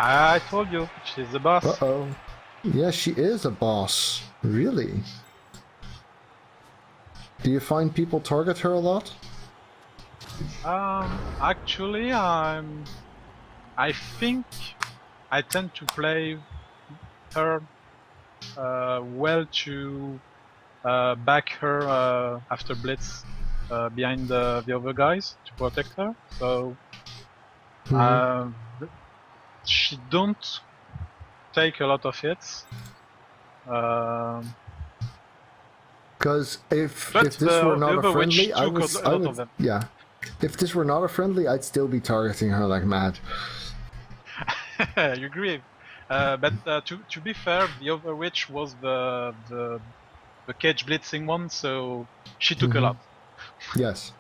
I told you, she's the boss. Uh-oh. Yeah, she is a boss. Really? Do you find people target her a lot? Actually, I think I tend to play her well to back her after Blitz behind the other guys to protect her. So she don't take a lot of hits. Because if But this were not the a friendly, witch I took would, a lot of them. yeah. If this were not a friendly, I'd still be targeting her like mad. You agree? But to be fair, the other witch was the cage blitzing one, so she took a lot. Yes.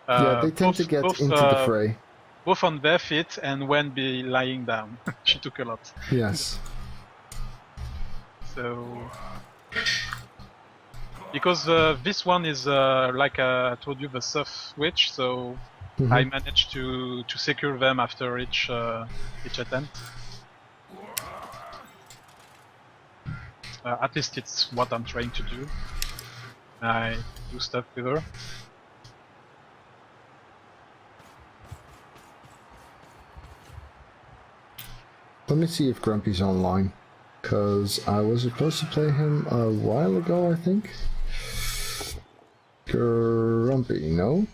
Yeah, they tend to get into the fray. Both on their feet and when be lying down. She took a lot. Yes. So because this one is like I told you, the soft witch, so I managed to secure them after each attempt. At least it's what I'm trying to do. I do stuff with her. Let me see if Grumpy's online. Because I was supposed to play him a while ago, I think. Grumpy, no?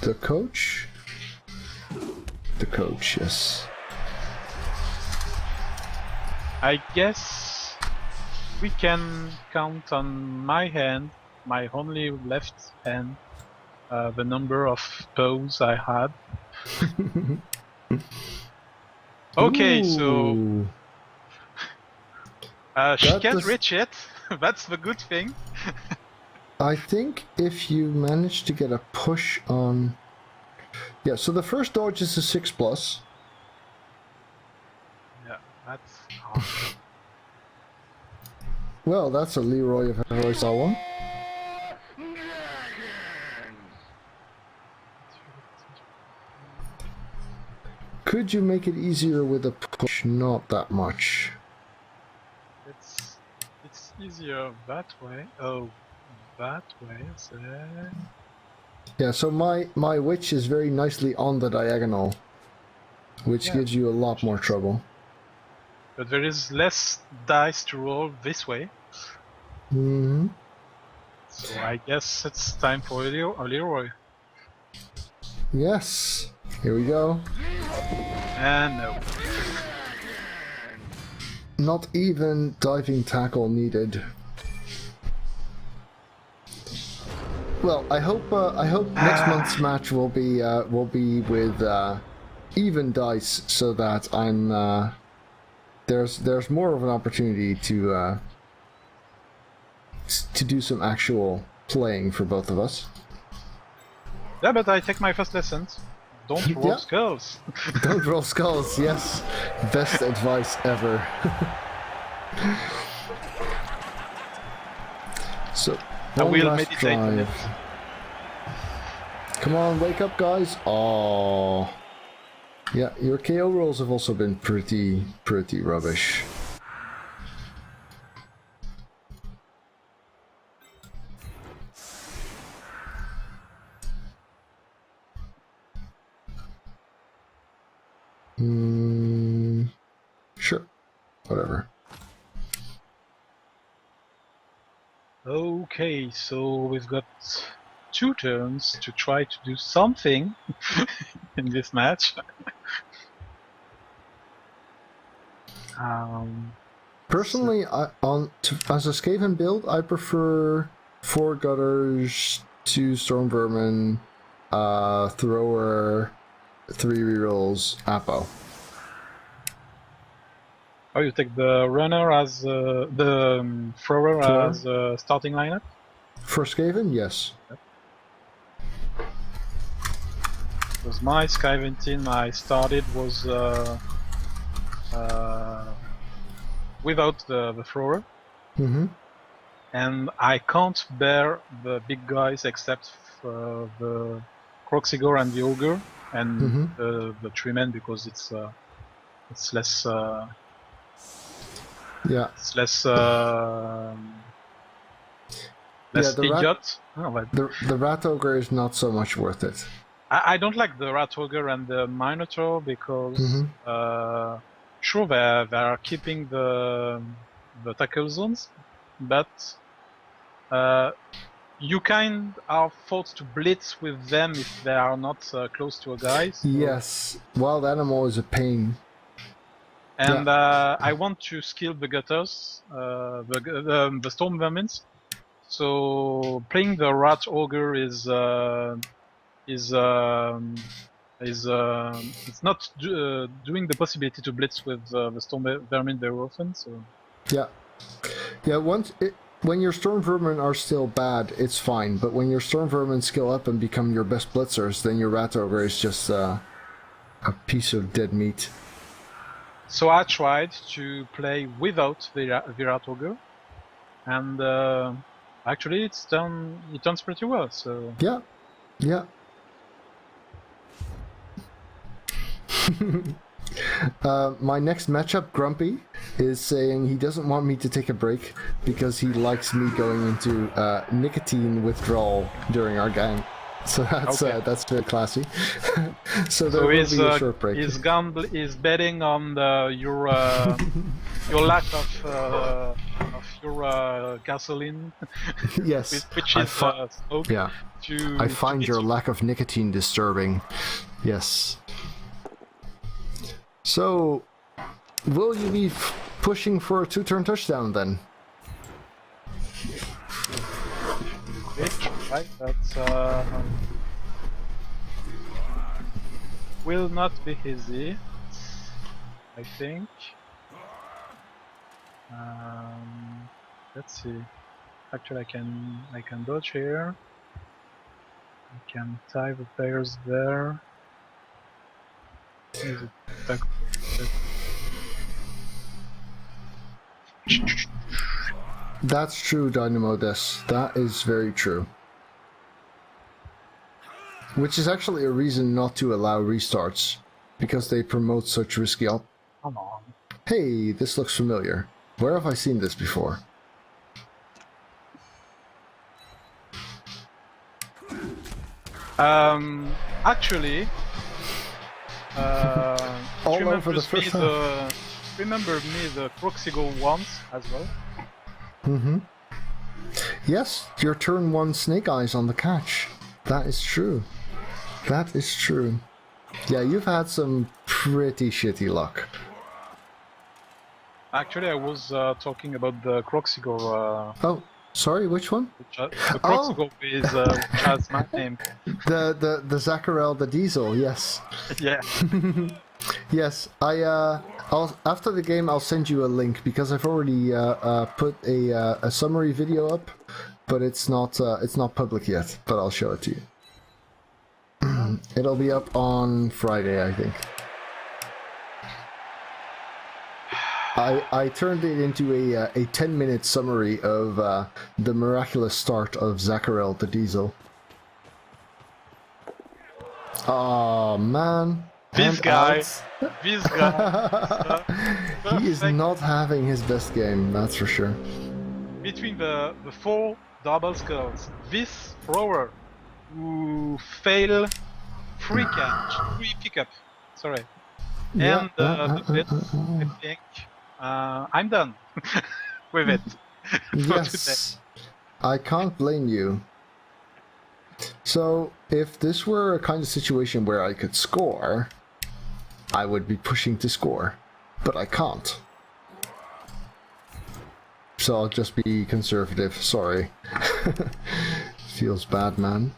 The coach? The coach, yes. I guess we can count on my hand, my only left hand, the number of paws I had. Okay, so she can't reach it. That's the good thing. I think if you manage to get a push on... Yeah, so the first dodge is a 6+. Yeah, that's hard. Well, that's a Leroy if ever I saw one. Could you make it easier with a push? Not that much. It's easier that way. Oh, that way. So... Yeah, so my witch is very nicely on the diagonal, which gives you a lot more trouble. But there is less dice to roll this way. Mm-hmm. So I guess it's time for a Leroy. Yes. Here we go. And no. Not even diving tackle needed. Well, I hope next month's match will be with even dice, so that I'm there's more of an opportunity to do some actual playing for both of us. Yeah, but I take my first lessons. Don't roll skulls. Don't roll skulls, yes. Best advice ever. So, I will last meditate on it. Come on, wake up, guys. Oh. Yeah, your KO rolls have also been pretty rubbish. Sure. Whatever. Okay, so we've got 2 turns to try to do something in this match. Personally, as a Skaven build, I prefer 4 gutters, 2 storm vermin, thrower, 3 rerolls, Apo. Oh, you take the runner as the thrower as starting lineup? For Skaven, yes. Because my Skaven team I started was without the thrower. Mm-hmm. And I can't bear the big guys except for the Croxigor and the Ogre and the Tree Men because it's less it's less less idiot. The Rat Ogre is not so much worth it. I don't like the Rat Ogre and the Minotaur because sure they are keeping the tackle zones, but you kind are forced to blitz with them if they are not close to a guy. So. Yes, wild animal is a pain. And I want to skill the gutters, the storm vermins. So playing the rat ogre is it's not doing the possibility to blitz with the storm vermin very often. So when your storm vermin are still bad, it's fine. But when your storm vermin skill up and become your best blitzers, then your rat ogre is just a piece of dead meat. So I tried to play without the rat ogre, and actually it turns pretty well. So yeah. My next matchup, Grumpy, is saying he doesn't want me to take a break because he likes me going into nicotine withdrawal during our game. So that's very classy. So there will be a short break. He's betting on your lack of your gasoline. Yes, which is smoke. Yeah, I find your lack of nicotine disturbing. Yes. So, will you be pushing for a 2-turn touchdown then? Right, that will not be easy, I think. Let's see. Actually, I can dodge here. I can tie the players there. That's true, Dynamo Des. That is very true. Which is actually a reason not to allow restarts, because they promote such risky op. Come on. Hey, this looks familiar. Where have I seen this before? Actually, all over the first time. Remember me the Croxigo once as well. Yes, your turn 1 Snake Eyes on the catch. That is true. That is true. Yeah, you've had some pretty shitty luck. Actually, I was talking about the Croxigo. Oh, sorry, which one? The Croxigo is which has my name. The Zakyrel, the Diesel, yes. Yeah. Yes, I'll after the game I'll send you a link because I've already put a summary video up, but it's not public yet. But I'll show it to you. It'll be up on Friday, I think. I turned it into a 10-minute summary of the miraculous start of Zakyrel the Diesel. Oh man. This guy. He is not having his best game, that's for sure. Between the 4 double skulls, this thrower who fail 3 catch, 3 pickup, sorry, and the bits, I think I'm done with it. Yes, I can't blame you. So, if this were a kind of situation where I could score, I would be pushing to score. But I can't. So I'll just be conservative, sorry. Feels bad, man.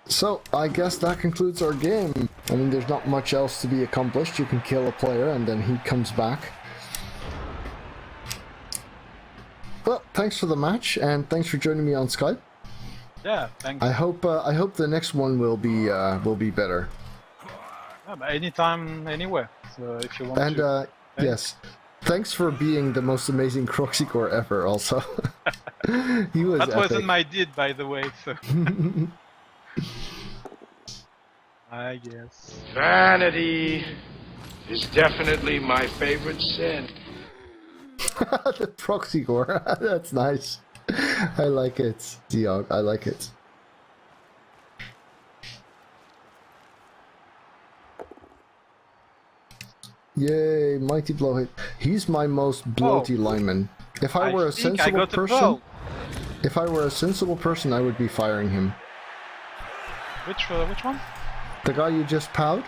So, I guess that concludes our game. I mean, there's not much else to be accomplished. You can kill a player and then he comes back. Well, thanks for the match, and thanks for joining me on Skype. Yeah, thanks. I hope the next one will be better. Yeah, but anytime, anywhere. So if you want And to. yes, thanks for being the most amazing Croxicor ever. Also, he was. That epic. wasn't my deed, by the way. So. I guess. Vanity is definitely my favorite sin. The Proxicor. That's nice. I like it, Diog. I like it. Yay, Mighty Blow hit. He's my most bloaty lineman. If I were a think I sensible got a person, blow. if I were a sensible person, I would be firing him. Which one? The guy you just powed?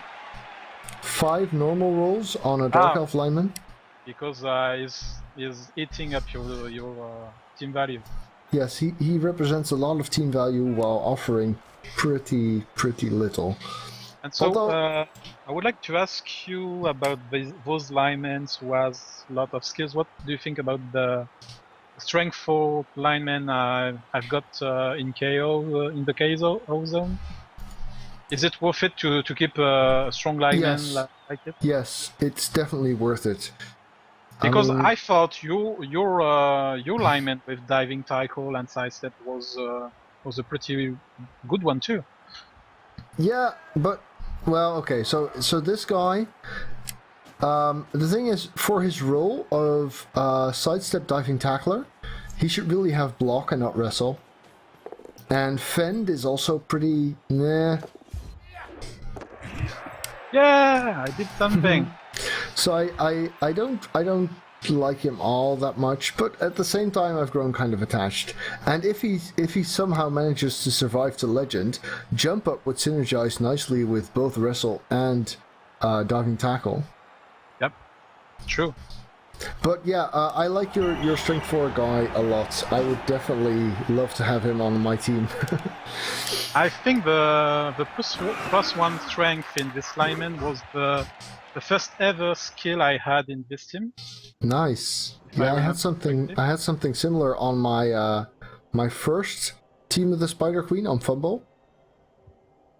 5 normal rolls on a Dark Elf lineman? Because he's eating up your team value. Yes, he represents a lot of team value while offering pretty little. And so, Although- I would like to ask you about those linemen who has a lot of skills. What do you think about the strength 4 linemen I've got in KO in the KO zone? Is it worth it to keep a strong lineman Yes. like it? Yes, it's definitely worth it. Because mean, I thought your lineman with diving tackle and sidestep was a pretty good one too. yeah, but well, okay. So this guy, the thing is, for his role of sidestep diving tackler, he should really have block and not wrestle. And fend is also pretty meh. Yeah, I did something. So I don't like him all that much, but at the same time I've grown kind of attached. And if he somehow manages to survive to legend, jump up would synergize nicely with both wrestle and diving tackle. Yep, true. But yeah, I like your strength 4 guy a lot. I would definitely love to have him on my team. I think the plus 1 strength in this lineman was the first ever skill I had in this team. Nice. I Yeah, I had remember something similar on my my first team of the Spider Queen on Fumble.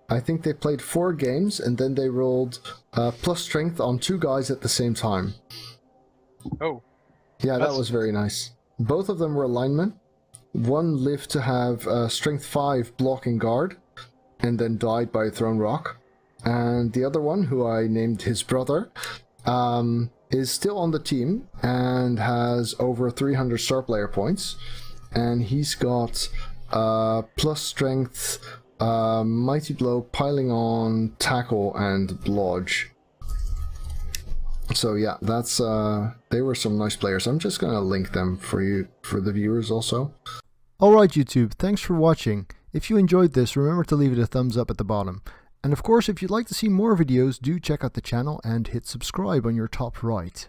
I think they played 4 games and then they rolled plus strength on 2 guys at the same time. Oh. Yeah, that That's- was very nice. Both of them were linemen. One lived to have strength 5 blocking guard and then died by a thrown rock. And the other one, who I named his brother, is still on the team and has over 300 star player points. And he's got plus strength, mighty blow, piling on, tackle, and blodge. So yeah, that's they were some nice players. I'm just gonna link them for you, for the viewers also. Alright YouTube, thanks for watching. If you enjoyed this, remember to leave it a thumbs up at the bottom. And of course, if you'd like to see more videos, do check out the channel and hit subscribe on your top right.